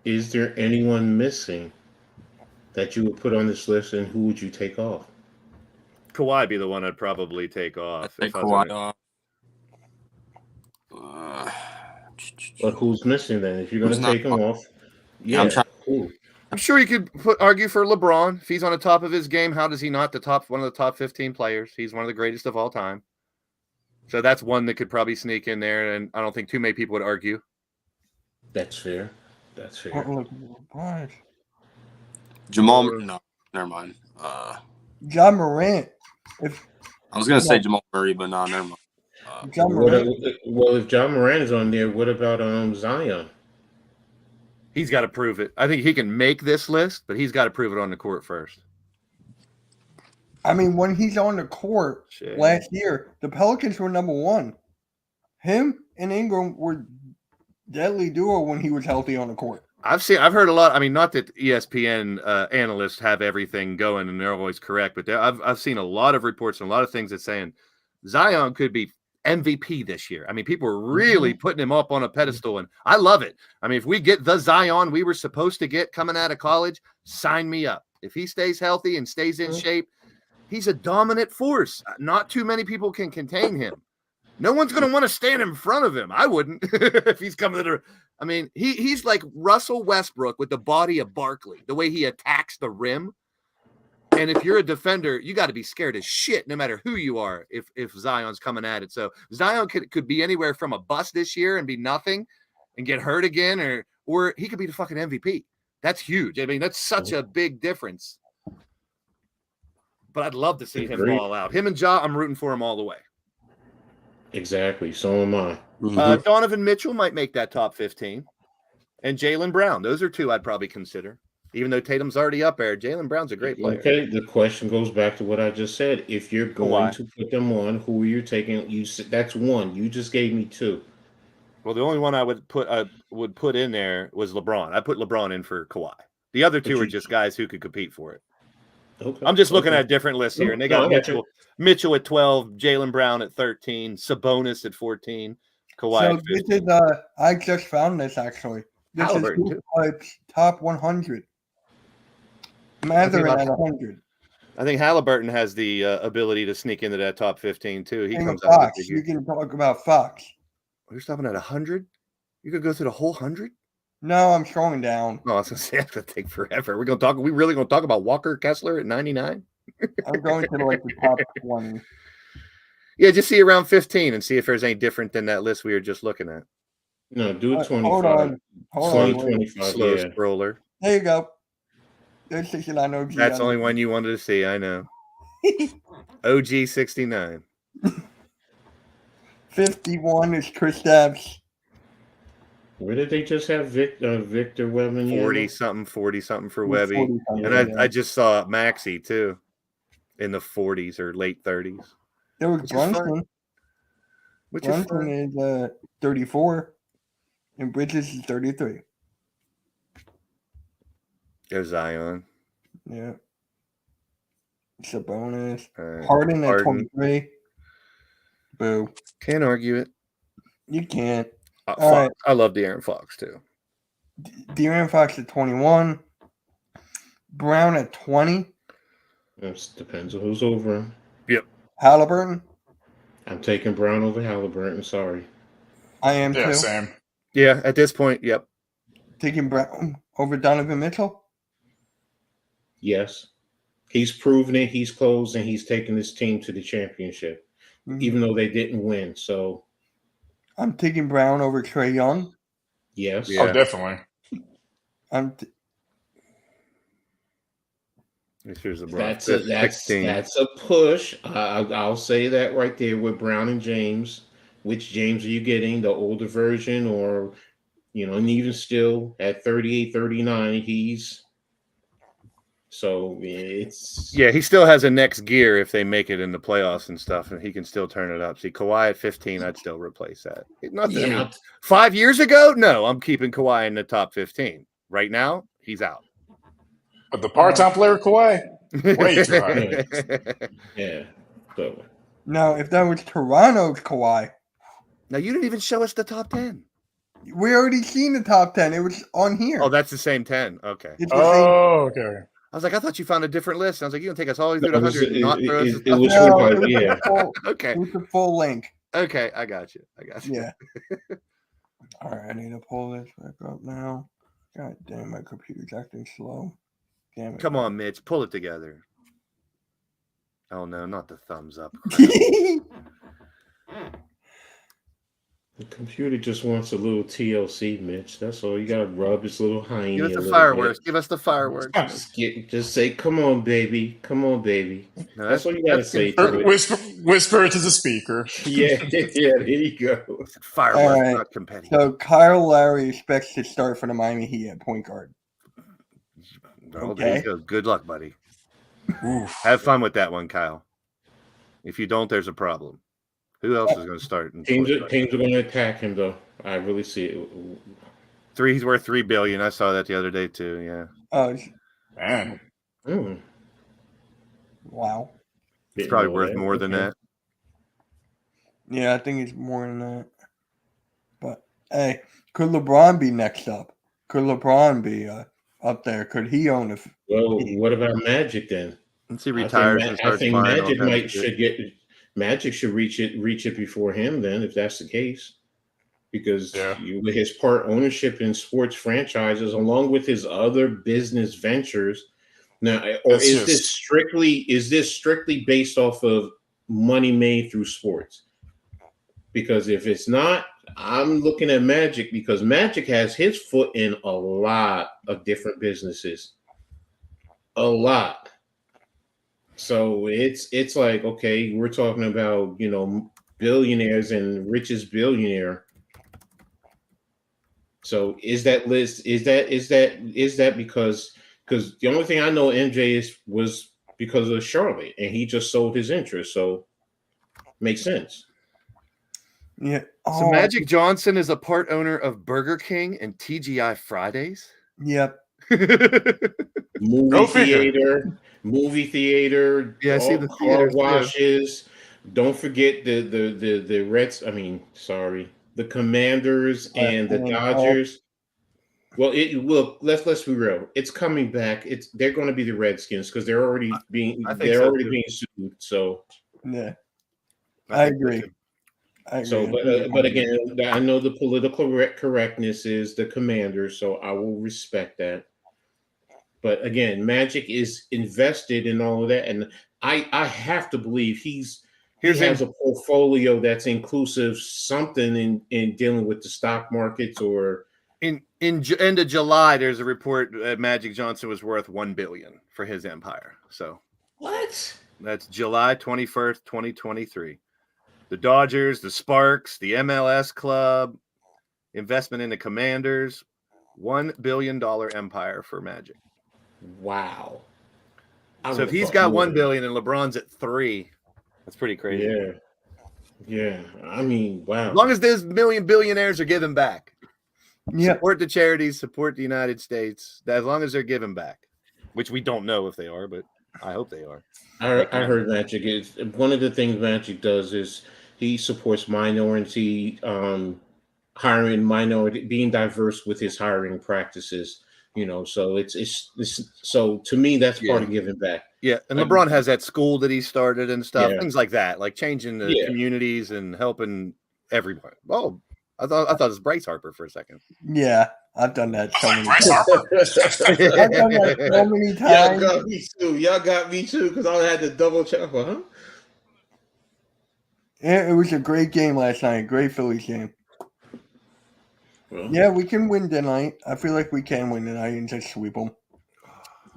[SPEAKER 5] Is there anyone missing that you would put on this list, and who would you take off?
[SPEAKER 6] Kawhi be the one I'd probably take off.
[SPEAKER 7] Take Kawhi off.
[SPEAKER 5] But who's missing then? If you're going to take him off, yeah.
[SPEAKER 6] I'm sure you could argue for LeBron. If he's on the top of his game, how does he not one of the top 15 players? He's one of the greatest of all time. So that's one that could probably sneak in there, and I don't think too many people would argue.
[SPEAKER 5] That's fair.
[SPEAKER 7] Jamal, no, never mind.
[SPEAKER 2] John Morant.
[SPEAKER 7] I was gonna say Jamal Murray, but no, never mind.
[SPEAKER 5] Well, if John Morant is on there, what about Zion?
[SPEAKER 6] He's got to prove it. I think he can make this list, but he's got to prove it on the court first.
[SPEAKER 2] I mean, when he's on the court last year, the Pelicans were number 1. Him and Ingram were deadly duo when he was healthy on the court.
[SPEAKER 6] I've heard a lot. I mean, not that ESPN analysts have everything going and they're always correct, but I've seen a lot of reports and a lot of things that saying Zion could be MVP this year. I mean, people are really putting him up on a pedestal, and I love it. I mean, if we get the Zion we were supposed to get coming out of college, sign me up. If he stays healthy and stays in shape, he's a dominant force. Not too many people can contain him. No one's going to want to stand in front of him. I wouldn't if he's coming to the. I mean, he's like Russell Westbrook with the body of Barkley, the way he attacks the rim. And if you're a defender, you got to be scared as shit, no matter who you are, if Zion's coming at it. So Zion could be anywhere from a bust this year and be nothing and get hurt again, or he could be the fucking MVP. That's huge. I mean, that's such a big difference. But I'd love to see him ball out. Him and Ja, I'm rooting for him all the way.
[SPEAKER 5] Exactly. So am I.
[SPEAKER 6] Donovan Mitchell might make that top 15. And Jaylen Brown. Those are 2 I'd probably consider. Even though Tatum's already up there, Jaylen Brown's a great player.
[SPEAKER 5] Okay, the question goes back to what I just said. If you're going
[SPEAKER 6] Kawhi.
[SPEAKER 5] to put them on, who are you taking? You said that's one. You just gave me two.
[SPEAKER 6] Well, the only one I would put in there was LeBron. I put LeBron in for Kawhi. The other two are just guys who could compete for it.
[SPEAKER 5] Okay.
[SPEAKER 6] I'm just looking at different lists here, and they got Mitchell at 12, Jaylen Brown at 13, Sabonis at 14, Kawhi
[SPEAKER 2] So
[SPEAKER 6] at 15.
[SPEAKER 2] this is I just found this actually. This
[SPEAKER 6] Halliburton,
[SPEAKER 2] is
[SPEAKER 6] too.
[SPEAKER 2] Hoop's top 100. Mather at 100.
[SPEAKER 6] I think Halliburton has the ability to sneak into that top 15 too. He
[SPEAKER 2] King
[SPEAKER 6] comes
[SPEAKER 2] of
[SPEAKER 6] out.
[SPEAKER 2] Fox. You can talk about Fox.
[SPEAKER 6] You're stopping at 100. You could go through the whole 100.
[SPEAKER 2] No, I'm scrolling down.
[SPEAKER 6] No, I was gonna say that's gonna take forever. We're gonna talk. We really gonna talk about Walker Kessler at 99?
[SPEAKER 2] I'm going to like the top 20.
[SPEAKER 6] Yeah, just see around 15 and see if there's any different than that list we were just looking at.
[SPEAKER 5] No, do it 25.
[SPEAKER 2] Hold on. Hold on. wait.
[SPEAKER 5] 25.
[SPEAKER 6] Slow
[SPEAKER 5] Yeah.
[SPEAKER 6] scroller.
[SPEAKER 2] There you go. There's 69 OG.
[SPEAKER 6] That's the only one you wanted to see. I know. OG 69.
[SPEAKER 2] 51 is Kristaps.
[SPEAKER 5] Where did they just have Victor Wembanyama?
[SPEAKER 6] 40 something for Webby. And I just saw Maxey too in the 40s or late 30s.
[SPEAKER 2] There was
[SPEAKER 6] Which is fine.
[SPEAKER 2] Brunson.
[SPEAKER 6] Which is
[SPEAKER 2] Brunson
[SPEAKER 6] fine.
[SPEAKER 2] is 34. And Bridges is 33.
[SPEAKER 6] There's Zion.
[SPEAKER 2] Yeah. Sabonis.
[SPEAKER 6] Right.
[SPEAKER 2] Harden at
[SPEAKER 6] Harden.
[SPEAKER 2] 23. Boo.
[SPEAKER 6] Can't argue it.
[SPEAKER 2] You can't.
[SPEAKER 6] Fox.
[SPEAKER 2] All right.
[SPEAKER 6] I love De'Aaron Fox too.
[SPEAKER 2] De'Aaron Fox at 21. Brown at 20.
[SPEAKER 5] It depends on who's over him.
[SPEAKER 2] Halliburton.
[SPEAKER 5] I'm taking Brown over Halliburton. Sorry.
[SPEAKER 2] I am
[SPEAKER 4] Yeah,
[SPEAKER 2] too.
[SPEAKER 4] same.
[SPEAKER 6] Yeah, at this point, yep.
[SPEAKER 2] Taking Brown over Donovan Mitchell.
[SPEAKER 5] Yes. He's proven it. He's closed, and he's taken his team to the championship, even though they didn't win. So,
[SPEAKER 2] I'm taking Brown over Trae Young.
[SPEAKER 5] yes.
[SPEAKER 6] Yeah.
[SPEAKER 4] Oh, definitely.
[SPEAKER 6] Here's LeBron.
[SPEAKER 5] That's a push. I'll say that right there with Brown and James. Which James are you getting? The older version or, and even still at 38, 39, it's.
[SPEAKER 6] Yeah, he still has a next gear if they make it in the playoffs and stuff, and he can still turn it up. See, Kawhi at 15, I'd still replace that. Nothing.
[SPEAKER 5] Yeah.
[SPEAKER 6] 5 years ago, no, I'm keeping Kawhi in the top 15. Right now, he's out.
[SPEAKER 4] But the part-time player Kawhi, way too high.
[SPEAKER 5] Yeah. So.
[SPEAKER 2] Now, if that was Toronto's Kawhi,
[SPEAKER 6] Now, you didn't even show us the top 10.
[SPEAKER 2] we already seen the top 10. It was on here.
[SPEAKER 6] Oh, that's the same 10. Okay.
[SPEAKER 2] It's the same.
[SPEAKER 4] Oh, okay.
[SPEAKER 6] I was like, I thought you found a different list. I was like, you can take us all the way through the
[SPEAKER 5] It was-
[SPEAKER 6] 100 and not throw us
[SPEAKER 5] it-
[SPEAKER 6] the
[SPEAKER 5] it was-
[SPEAKER 6] top
[SPEAKER 2] No, it was
[SPEAKER 5] yeah.
[SPEAKER 2] the full-
[SPEAKER 6] 10. Okay.
[SPEAKER 2] It was the full link.
[SPEAKER 6] Okay, I got you.
[SPEAKER 2] Yeah. All right, I need to pull this back up now. God damn, my computer's acting slow. Damn it.
[SPEAKER 6] Come on, Mitch, pull it together. Oh no, not the thumbs up.
[SPEAKER 5] The computer just wants a little TLC, Mitch. That's all. You gotta rub its little hiney.
[SPEAKER 6] Give us
[SPEAKER 5] a
[SPEAKER 6] the
[SPEAKER 5] little
[SPEAKER 6] fireworks.
[SPEAKER 5] bit.
[SPEAKER 6] Give us the fireworks.
[SPEAKER 5] Just say, "Come on, baby. Come on, baby."
[SPEAKER 6] No,
[SPEAKER 5] That's all you gotta say to
[SPEAKER 4] Or
[SPEAKER 5] it.
[SPEAKER 4] whisper to the speaker.
[SPEAKER 5] Yeah, there you go.
[SPEAKER 6] Fireworks,
[SPEAKER 2] All right.
[SPEAKER 6] not competitive.
[SPEAKER 2] So Kyle Lowry expects to start for the Miami Heat at point guard.
[SPEAKER 6] Oh, there you
[SPEAKER 2] okay.
[SPEAKER 6] go. Good luck, buddy.
[SPEAKER 4] Oof.
[SPEAKER 6] Have fun with that one, Kyle. If you don't, there's a problem. Who else is going to start? In
[SPEAKER 5] Teams
[SPEAKER 6] point
[SPEAKER 5] are
[SPEAKER 6] guard?
[SPEAKER 5] going to attack him, though. I really see it.
[SPEAKER 6] He's worth $3 billion. I saw that the other day too. Yeah,
[SPEAKER 2] Oh,
[SPEAKER 4] Man.
[SPEAKER 2] wow.
[SPEAKER 6] it's probably worth more than that.
[SPEAKER 2] Yeah, I think it's more than that. But hey, could LeBron be next up? Could LeBron be up there? Could he own it?
[SPEAKER 5] Well, what about Magic then?
[SPEAKER 6] Once he retires and
[SPEAKER 5] I
[SPEAKER 6] starts
[SPEAKER 5] think
[SPEAKER 6] buying all
[SPEAKER 5] Magic
[SPEAKER 6] kinds of shit.
[SPEAKER 5] Magic should reach it before him then, if that's the case, because
[SPEAKER 4] Yeah.
[SPEAKER 5] with his part ownership in sports franchises, along with his other business ventures. Now, or
[SPEAKER 4] It's
[SPEAKER 5] is
[SPEAKER 4] just-
[SPEAKER 5] this strictly based off of money made through sports? Because if it's not, I'm looking at Magic because Magic has his foot in a lot of different businesses, a lot. So it's like, okay, we're talking about, billionaires and richest billionaire. So is that list, is that because because the only thing I know MJ was because of Charlotte, and he just sold his interest, so makes sense.
[SPEAKER 2] Yeah.
[SPEAKER 6] So Magic Johnson is a part owner of Burger King and TGI Fridays.
[SPEAKER 2] Yep.
[SPEAKER 5] Movie theater.
[SPEAKER 6] Yeah, I see the
[SPEAKER 5] car
[SPEAKER 6] theaters, too.
[SPEAKER 5] washes. Don't forget the Reds. I mean, sorry, the Commanders and the Dodgers. Well, let's be real. It's coming back. They're going to be the Redskins because they're already being being sued. So
[SPEAKER 2] yeah, I agree.
[SPEAKER 5] So, but again, I know the political correctness is the Commanders, so I will respect that. But again, Magic is invested in all of that, and I have to believe he has a portfolio that's inclusive, something in dealing with the stock markets or.
[SPEAKER 6] In end of July, there's a report that Magic Johnson was worth $1 billion for his empire. So
[SPEAKER 5] what?
[SPEAKER 6] That's July 21st, 2023. The Dodgers, the Sparks, the MLS club, investment in the Commanders, $1 billion empire for Magic.
[SPEAKER 5] Wow.
[SPEAKER 6] So if he's got $1 billion and LeBron's at $3 billion, that's pretty crazy.
[SPEAKER 5] Yeah. I mean, wow.
[SPEAKER 6] As long as those million billionaires are giving back.
[SPEAKER 2] Yeah.
[SPEAKER 6] Support the charities, support the United States. As long as they're giving back, which we don't know if they are, but I hope they are.
[SPEAKER 5] I heard Magic is one of the things Magic does is he supports minority hiring, being diverse with his hiring practices. So it's so to me that's part of giving back.
[SPEAKER 6] Yeah, and LeBron has that school that he started and stuff, things like that, like changing the communities and helping everybody. Oh, I thought it was Bryce Harper for a second.
[SPEAKER 2] Yeah, I've done that so many
[SPEAKER 4] Bryce
[SPEAKER 2] times.
[SPEAKER 4] Harper.
[SPEAKER 2] I've done that so many times.
[SPEAKER 5] Y'all got me too because I had to double check. Huh?
[SPEAKER 2] Yeah, it was a great game last night. Great Phillies game.
[SPEAKER 5] Well,
[SPEAKER 2] yeah, we can win tonight. I feel like we can win tonight and just sweep them.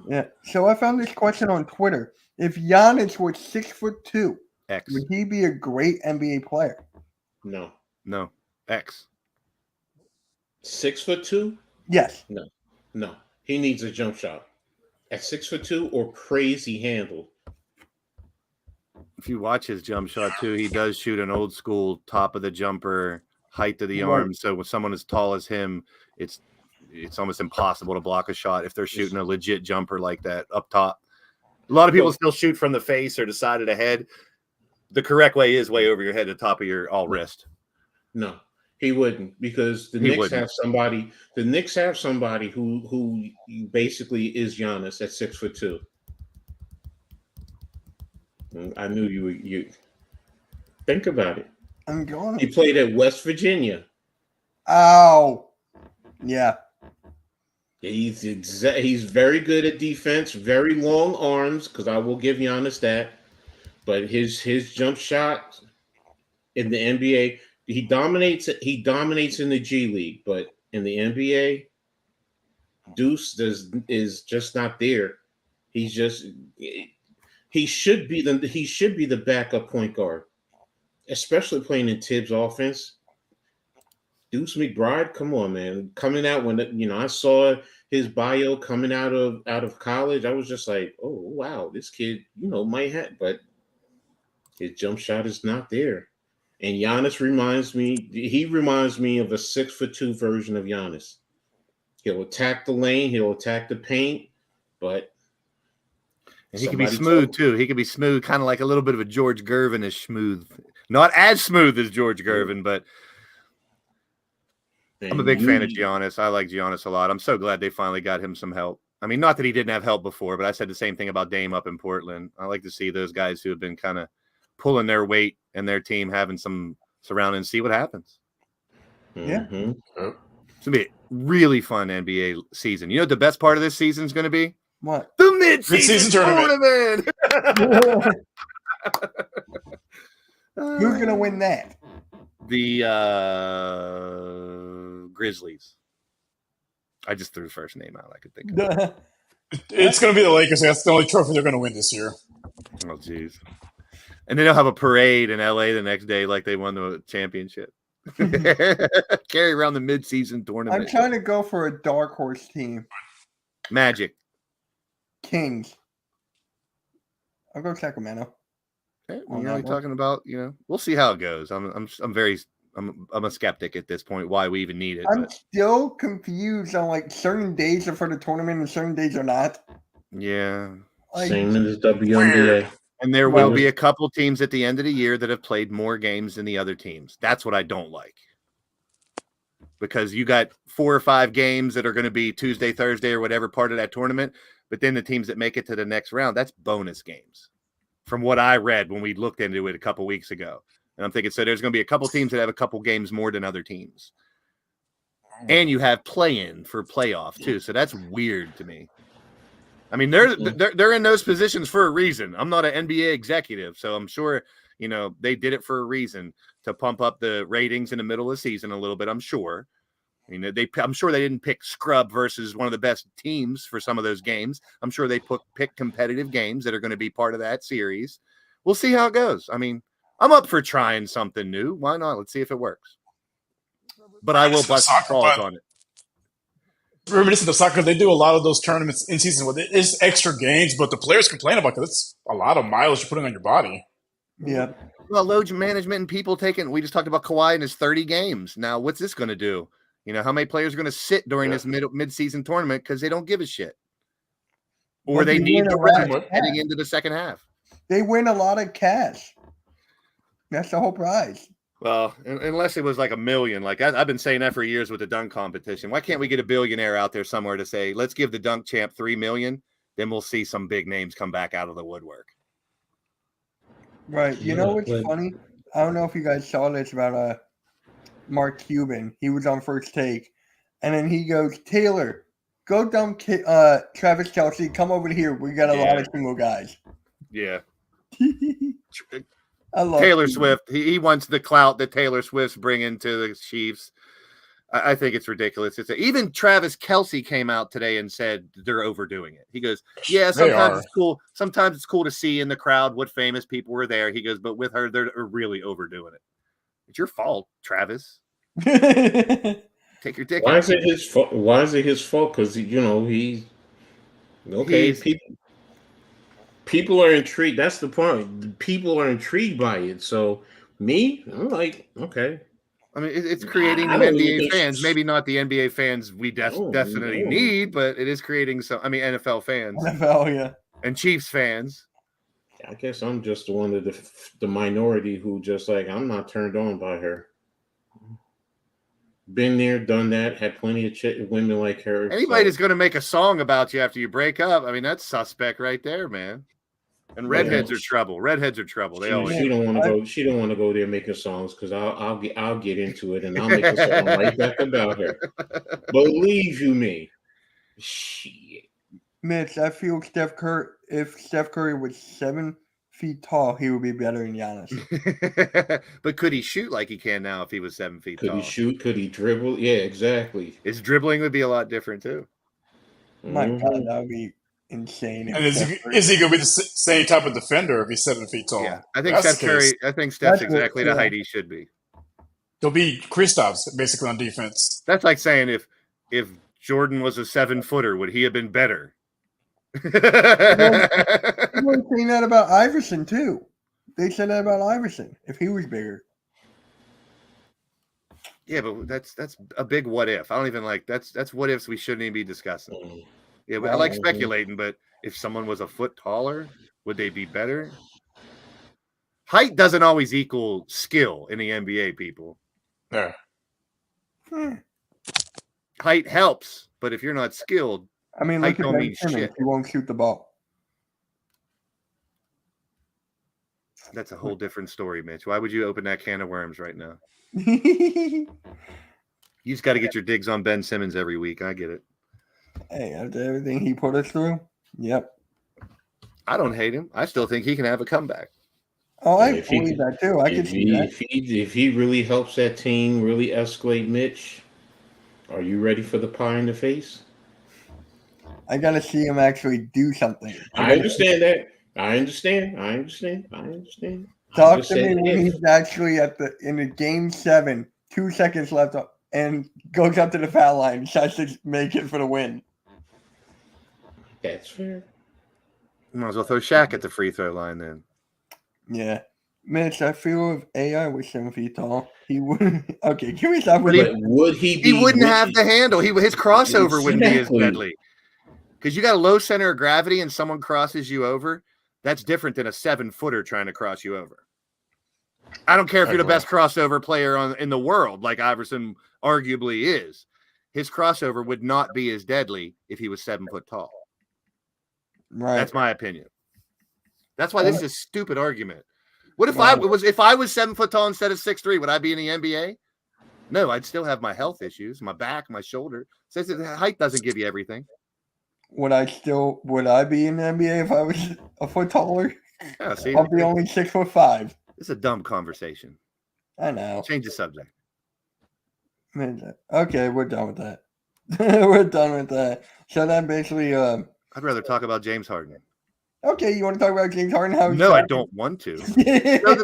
[SPEAKER 2] Yeah. So I found this question on Twitter. If Giannis was 6'2", would he be a great NBA player?
[SPEAKER 5] No.
[SPEAKER 6] X.
[SPEAKER 5] 6'2"?
[SPEAKER 2] Yes.
[SPEAKER 5] No. He needs a jump shot at 6'2" or crazy handle.
[SPEAKER 6] If you watch his jump shot too, he does shoot an old school top of the jumper, height of the arm. So with someone as tall as him, it's almost impossible to block a shot if they're shooting a legit jumper like that up top. A lot of people still shoot from the face or the side of the head. The correct way is way over your head, the top of your all wrist.
[SPEAKER 5] No, he wouldn't, because the Knicks have somebody. The Knicks have somebody who basically is Giannis at 6'2". I knew you think about it.
[SPEAKER 2] I'm going.
[SPEAKER 5] He played at West Virginia.
[SPEAKER 2] Oh, yeah.
[SPEAKER 5] He's very good at defense, very long arms, because I will give Giannis that. But his jump shot in the NBA, he dominates in the G League, but in the NBA, Deuce is just not there. He should be the backup point guard, especially playing in Tibbs' offense. Deuce McBride, come on, man! Coming out when I saw his bio coming out of college, I was just like, oh wow, this kid, might have, but his jump shot is not there. And Giannis reminds me of a 6'2" version of Giannis. He'll attack the lane, he'll attack the paint, but
[SPEAKER 6] he can be smooth too. He can be smooth, kind of like a little bit of a George Gervin-ish smooth. Not as smooth as George Gervin, but I'm a big fan of Giannis. I like Giannis a lot. I'm so glad they finally got him some help. I mean, not that he didn't have help before, but I said the same thing about Dame up in Portland. I like to see those guys who have been kind of pulling their weight and their team having some surrounding and see what happens.
[SPEAKER 2] Yeah.
[SPEAKER 5] Mm-hmm.
[SPEAKER 6] It's going to be a really fun NBA season. You know what the best part of this season is going to be?
[SPEAKER 2] What?
[SPEAKER 6] The mid-season tournament.
[SPEAKER 2] Who's going to win that?
[SPEAKER 6] The Grizzlies. I just threw the first name out I could think of.
[SPEAKER 4] It's going to be the Lakers. That's the only trophy they're going to win this year.
[SPEAKER 6] Oh, jeez. And then they'll have a parade in LA the next day like they won the championship. Carry around the mid-season tournament.
[SPEAKER 2] I'm trying to go for a dark horse team.
[SPEAKER 6] Magic.
[SPEAKER 2] Kings. I'll go Sacramento.
[SPEAKER 6] Okay,
[SPEAKER 2] On
[SPEAKER 6] you're
[SPEAKER 2] that
[SPEAKER 6] only
[SPEAKER 2] one.
[SPEAKER 6] talking about, we'll see how it goes. I'm a skeptic at this point. Why we even need it?
[SPEAKER 2] I'm
[SPEAKER 6] But
[SPEAKER 2] still confused on like certain days are for the tournament and certain days are not.
[SPEAKER 6] yeah,
[SPEAKER 2] Like,
[SPEAKER 5] Same as WNBA.
[SPEAKER 4] Weird.
[SPEAKER 6] and there will
[SPEAKER 2] Well,
[SPEAKER 6] be a couple teams at the end of the year that have played more games than the other teams. That's what I don't like. Because you got 4 or 5 games that are going to be Tuesday, Thursday, or whatever part of that tournament. But then the teams that make it to the next round, that's bonus games. From what I read when we looked into it a couple weeks ago. And I'm thinking, so there's going to be a couple teams that have a couple games more than other teams. And you have play-in for playoff too. So that's weird to me. I mean, they're in those positions for a reason. I'm not an NBA executive, so I'm sure, they did it for a reason to pump up the ratings in the middle of the season a little bit, I'm sure. I'm sure they didn't pick scrub versus one of the best teams for some of those games. I'm sure they pick competitive games that are going to be part of that series. We'll see how it goes. I mean, I'm up for trying something new. Why not? Let's see if it works. But I will bust some balls on it.
[SPEAKER 4] Reminiscent of soccer, they do a lot of those tournaments in season with it's extra games, but the players complain about it. It's a lot of mileage you're putting on your body.
[SPEAKER 2] yeah.
[SPEAKER 6] Well, load management and people taking. We just talked about Kawhi and his 30 games. Now, what's this going to do? How many players are going to sit during this mid-season tournament because they don't give a shit, or
[SPEAKER 2] But
[SPEAKER 6] they need
[SPEAKER 2] win
[SPEAKER 6] to
[SPEAKER 2] a lot
[SPEAKER 6] rest
[SPEAKER 2] of
[SPEAKER 6] heading
[SPEAKER 2] cash.
[SPEAKER 6] into the second half?
[SPEAKER 2] They win a lot of cash. That's the whole prize.
[SPEAKER 6] Well, unless it was like $1 million, like I've been saying that for years with the dunk competition. Why can't we get a billionaire out there somewhere to say, let's give the dunk champ $3 million? Then we'll see some big names come back out of the woodwork.
[SPEAKER 2] Right. You know what's
[SPEAKER 5] but-
[SPEAKER 2] funny? I don't know if you guys saw this about Mark Cuban. He was on First Take, and then he goes, Taylor, go dump Travis Kelce. Come over here. We got a lot of single guys.
[SPEAKER 6] Yeah.
[SPEAKER 2] I love
[SPEAKER 6] Taylor
[SPEAKER 2] Cuban.
[SPEAKER 6] Swift. He wants the clout that Taylor Swift's bringing to the Chiefs. I think it's ridiculous. Even Travis Kelce came out today and said they're overdoing it. He goes, yeah, sometimes it's cool. Sometimes it's cool to see in the crowd what famous people were there. He goes, but with her, they're really overdoing it. It's your fault, Travis. Take your dick
[SPEAKER 5] Why
[SPEAKER 6] out.
[SPEAKER 5] is it his fault? Why is it his fault? Because he's okay. People are intrigued. That's the point. People are intrigued by it. So I'm like, okay.
[SPEAKER 6] I mean, it's creating
[SPEAKER 5] I
[SPEAKER 6] new
[SPEAKER 5] don't
[SPEAKER 6] NBA
[SPEAKER 5] think-
[SPEAKER 6] fans. Maybe not the NBA fans we definitely
[SPEAKER 5] no.
[SPEAKER 6] need, but it is creating some. I mean, NFL fans
[SPEAKER 2] NFL, yeah.
[SPEAKER 6] and Chiefs fans.
[SPEAKER 5] I guess I'm just one of the minority who just like I'm not turned on by her. Been there, done that, had plenty of women like her.
[SPEAKER 6] Anybody
[SPEAKER 5] so-
[SPEAKER 6] that's going to make a song about you after you break up, I mean, that's suspect right there, man. And redheads are trouble. Redheads are trouble. They always.
[SPEAKER 5] She don't want to go. She don't want to go there making songs because I'll get into it and I'll make a song right back about her. Believe you me. Shit.
[SPEAKER 2] Mitch, I feel if Steph Curry was 7 feet tall, he would be better than Giannis.
[SPEAKER 6] But could he shoot like he can now if he was 7 feet
[SPEAKER 5] Could
[SPEAKER 6] tall?
[SPEAKER 5] he shoot? Could he dribble? Yeah, exactly.
[SPEAKER 6] His dribbling would be a lot different too.
[SPEAKER 2] My
[SPEAKER 5] Mhm.
[SPEAKER 2] God, that would be insane.
[SPEAKER 4] And is he going to be the same type of defender if he's 7 feet tall?
[SPEAKER 6] Yeah, I think
[SPEAKER 4] That's
[SPEAKER 6] Steph
[SPEAKER 4] the
[SPEAKER 6] Curry.
[SPEAKER 4] case.
[SPEAKER 6] I think Steph's
[SPEAKER 2] That's what-
[SPEAKER 6] exactly the
[SPEAKER 2] yeah.
[SPEAKER 6] height he should be.
[SPEAKER 4] He'll be Kristaps basically on defense.
[SPEAKER 6] That's like saying if Jordan was a 7-footer, would he have been better?
[SPEAKER 2] People were saying that about Iverson too. They said that about Iverson if he was bigger.
[SPEAKER 6] Yeah, but that's a big what if. I don't even like that's what ifs we shouldn't even be discussing.
[SPEAKER 5] Mhm.
[SPEAKER 6] Yeah, but I like
[SPEAKER 5] Mhm.
[SPEAKER 6] speculating, but if someone was a foot taller, would they be better? Height doesn't always equal skill in the NBA, people.
[SPEAKER 4] Yeah.
[SPEAKER 6] Height helps, but if you're not skilled,
[SPEAKER 2] I mean,
[SPEAKER 6] Height
[SPEAKER 2] look at
[SPEAKER 6] don't
[SPEAKER 2] Ben
[SPEAKER 6] mean
[SPEAKER 2] Simmons.
[SPEAKER 6] shit.
[SPEAKER 2] He won't shoot the ball.
[SPEAKER 6] that's a whole different story, Mitch. Why would you open that can of worms right now?
[SPEAKER 2] Hey,
[SPEAKER 6] You just got to get your digs on Ben Simmons every week. I get it.
[SPEAKER 2] after everything he put us through, yep.
[SPEAKER 6] I don't hate him. I still think he can have a comeback.
[SPEAKER 2] Oh, I
[SPEAKER 5] If he
[SPEAKER 2] believe
[SPEAKER 5] could-
[SPEAKER 2] that too. I can
[SPEAKER 5] If
[SPEAKER 2] see that.
[SPEAKER 5] if he really helps that team really escalate Mitch, are you ready for the pie in the face?
[SPEAKER 2] I gotta see him actually do something.
[SPEAKER 5] I understand that. I understand. I'm
[SPEAKER 2] Talk
[SPEAKER 5] just
[SPEAKER 2] to me
[SPEAKER 5] saying
[SPEAKER 2] when
[SPEAKER 5] if.
[SPEAKER 2] he's actually in the game 7, 2 seconds left, and goes up to the foul line, and tries to make it for the win.
[SPEAKER 5] That's fair.
[SPEAKER 6] Might as well throw Shaq at the free throw line then.
[SPEAKER 2] Yeah. Mitch, I feel if AI was 7 feet tall, he wouldn't. Okay, can we stop with
[SPEAKER 5] But
[SPEAKER 2] it?
[SPEAKER 5] would he be?
[SPEAKER 6] He wouldn't have the handle. His crossover wouldn't be as
[SPEAKER 5] Exactly.
[SPEAKER 6] deadly. Because you got a low center of gravity and someone crosses you over. That's different than a 7-footer trying to cross you over. I don't care if you're the best crossover player in the world, like Iverson arguably is. His crossover would not be as deadly if he was 7 foot tall.
[SPEAKER 2] Right.
[SPEAKER 6] That's my opinion. That's why this is a stupid argument. What if I was 7 foot tall instead of 6'3"? Would I be in the NBA? No, I'd still have my health issues, my back, my shoulder. Says that height doesn't give you everything.
[SPEAKER 2] Would I be in the NBA if I was a foot taller?
[SPEAKER 6] Yeah, see,
[SPEAKER 2] I'll be only 6'5".
[SPEAKER 6] It's a dumb conversation.
[SPEAKER 2] I know.
[SPEAKER 6] Change the subject.
[SPEAKER 2] Okay, we're done with that. We're done with that. So that basically,
[SPEAKER 6] I'd rather talk about James Harden.
[SPEAKER 2] okay, you want to talk about James Harden? How
[SPEAKER 6] No, I don't want to. Do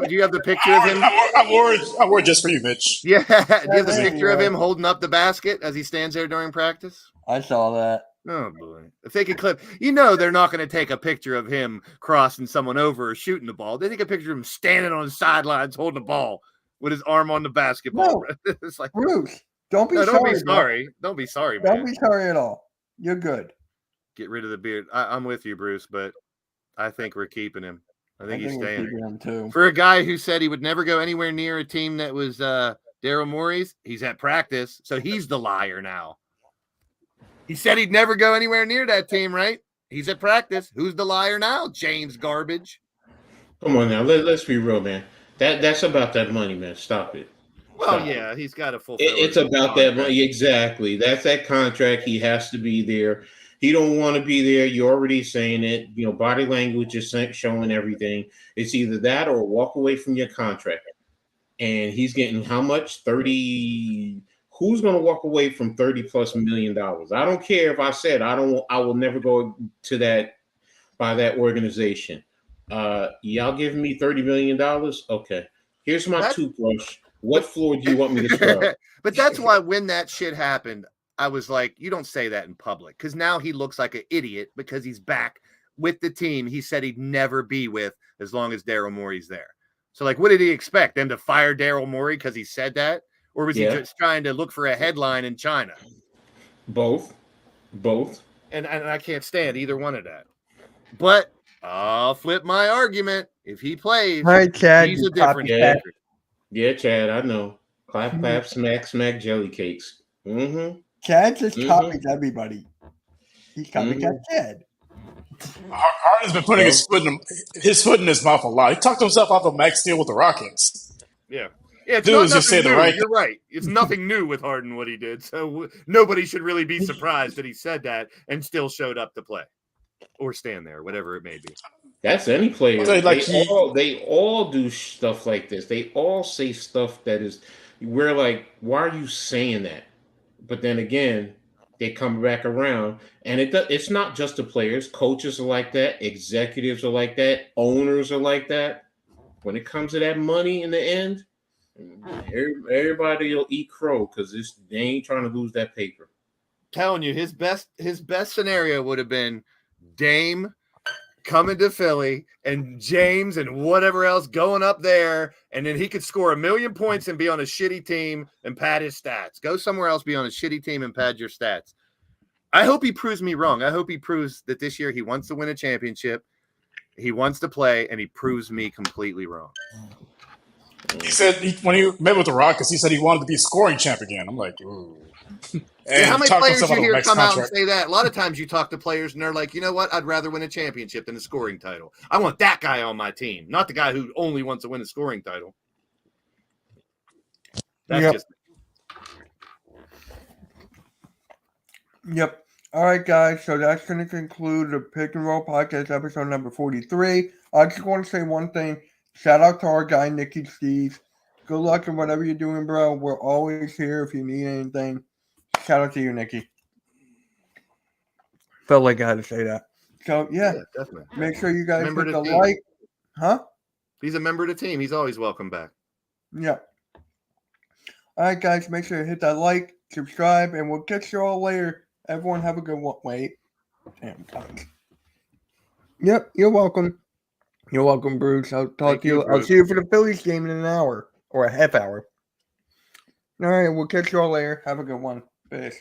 [SPEAKER 6] you have the picture of him?
[SPEAKER 4] I wore it just for you, Mitch.
[SPEAKER 6] Yeah. Do you have the picture of him holding up the basket as he stands there during practice?
[SPEAKER 2] I saw that.
[SPEAKER 6] Oh, boy. If they could clip, they're not going to take a picture of him crossing someone over or shooting the ball. They take a picture of him standing on the sidelines holding the ball with his arm on the basketball.
[SPEAKER 2] No.
[SPEAKER 6] It's like,
[SPEAKER 2] Bruce, don't be
[SPEAKER 6] no,
[SPEAKER 2] sorry.
[SPEAKER 6] don't be sorry. Don't be sorry, man.
[SPEAKER 2] Don't be sorry at all. You're good.
[SPEAKER 6] Get rid of the beard. I'm with you, Bruce, but I think we're keeping him. I think he's staying.
[SPEAKER 2] Him too.
[SPEAKER 6] For a guy who said he would never go anywhere near a team that was Daryl Morey's, he's at practice, so he's the liar now. He said he'd never go anywhere near that team, right? He's at practice. Who's the liar now? James Garbage.
[SPEAKER 5] Come on now, let's be real, man. That's about that money, man. Stop it.
[SPEAKER 6] Well,
[SPEAKER 5] Stop.
[SPEAKER 6] yeah, he's got to fulfill.
[SPEAKER 5] It's about that money, exactly. That's that contract. He has to be there. He don't want to be there. You're already saying it. Body language is showing everything. It's either that or walk away from your contract. And he's getting how much? 30. Who's going to walk away from $30+ million? I don't care if I said I will never go to that by that organization. Y'all giving me $30 million? Okay. Here's my toothbrush. What floor do you want me to scrub?
[SPEAKER 6] But that's why when that shit happened, I was like, you don't say that in public, because now he looks like an idiot because he's back with the team he said he'd never be with as long as Daryl Morey's there. So, like, what did he expect? Them to fire Daryl Morey because he said that? Or was he just trying to look for a headline in China?
[SPEAKER 5] Both.
[SPEAKER 6] And I can't stand either one of that. But I'll flip my argument. If he plays,
[SPEAKER 2] all right, Chad,
[SPEAKER 6] he's a different
[SPEAKER 5] character. Yeah, Chad, I know. Clap, clap, smack, smack, jelly cakes. Mm-hmm.
[SPEAKER 2] Chad just copies everybody. He's copycat Chad.
[SPEAKER 4] Harden's been putting his foot in his mouth a lot. He talked himself off of Max Steel with the Rockets.
[SPEAKER 6] Yeah. Yeah, it's
[SPEAKER 4] Dude, just say the right.
[SPEAKER 6] You're right. It's nothing new with Harden what he did. So nobody should really be surprised that he said that and still showed up to play or stand there, whatever it may be.
[SPEAKER 5] That's any player. They all do stuff like this. They all say stuff that is. We're like, why are you saying that? But then again, they come back around, and it's not just the players. Coaches are like that. Executives are like that. Owners are like that. When it comes to that money in the end, everybody will eat crow because they ain't trying to lose that paper.
[SPEAKER 6] Telling you, his best scenario would have been Dame coming to Philly and James and whatever else going up there, and then he could score 1 million points and be on a shitty team and pad his stats. Go somewhere else, be on a shitty team and pad your stats. I hope he proves me wrong. I hope he proves that this year he wants to win a championship, he wants to play, and he proves me completely wrong.
[SPEAKER 4] He said when he met with the Rockets, he said he wanted to be scoring champ again. I'm like, ooh.
[SPEAKER 6] And how many players you hear come out and say that? A lot of times you talk to players and they're like, you know what? I'd rather win a championship than a scoring title. I want that guy on my team, not the guy who only wants to win a scoring title. That's just.
[SPEAKER 2] Yep. All right, guys. So that's going to conclude the Pick and Roll Podcast episode number 43. I just want to say one thing. Shout out to our guy, Nicky Steve. Good luck in whatever you're doing, bro. We're always here if you need anything. Shout out to you, Nicky. Felt like I had to say that. So, yeah
[SPEAKER 6] definitely.
[SPEAKER 2] Make sure you guys hit the
[SPEAKER 6] team.
[SPEAKER 2] like. Huh?
[SPEAKER 6] He's a member of the team. He's always welcome back.
[SPEAKER 2] Yeah. All right, guys. Make sure to hit that like, subscribe, and we'll catch you all later. Everyone have a good one. Wait. Damn, guys. Yep, you're welcome. You're welcome, Bruce. I'll talk
[SPEAKER 6] Thank
[SPEAKER 2] to you.
[SPEAKER 6] you,
[SPEAKER 2] I'll
[SPEAKER 6] Bruce.
[SPEAKER 2] see you for the Phillies game in an hour or a half hour. All right, we'll catch you all later. Have a good one. Peace.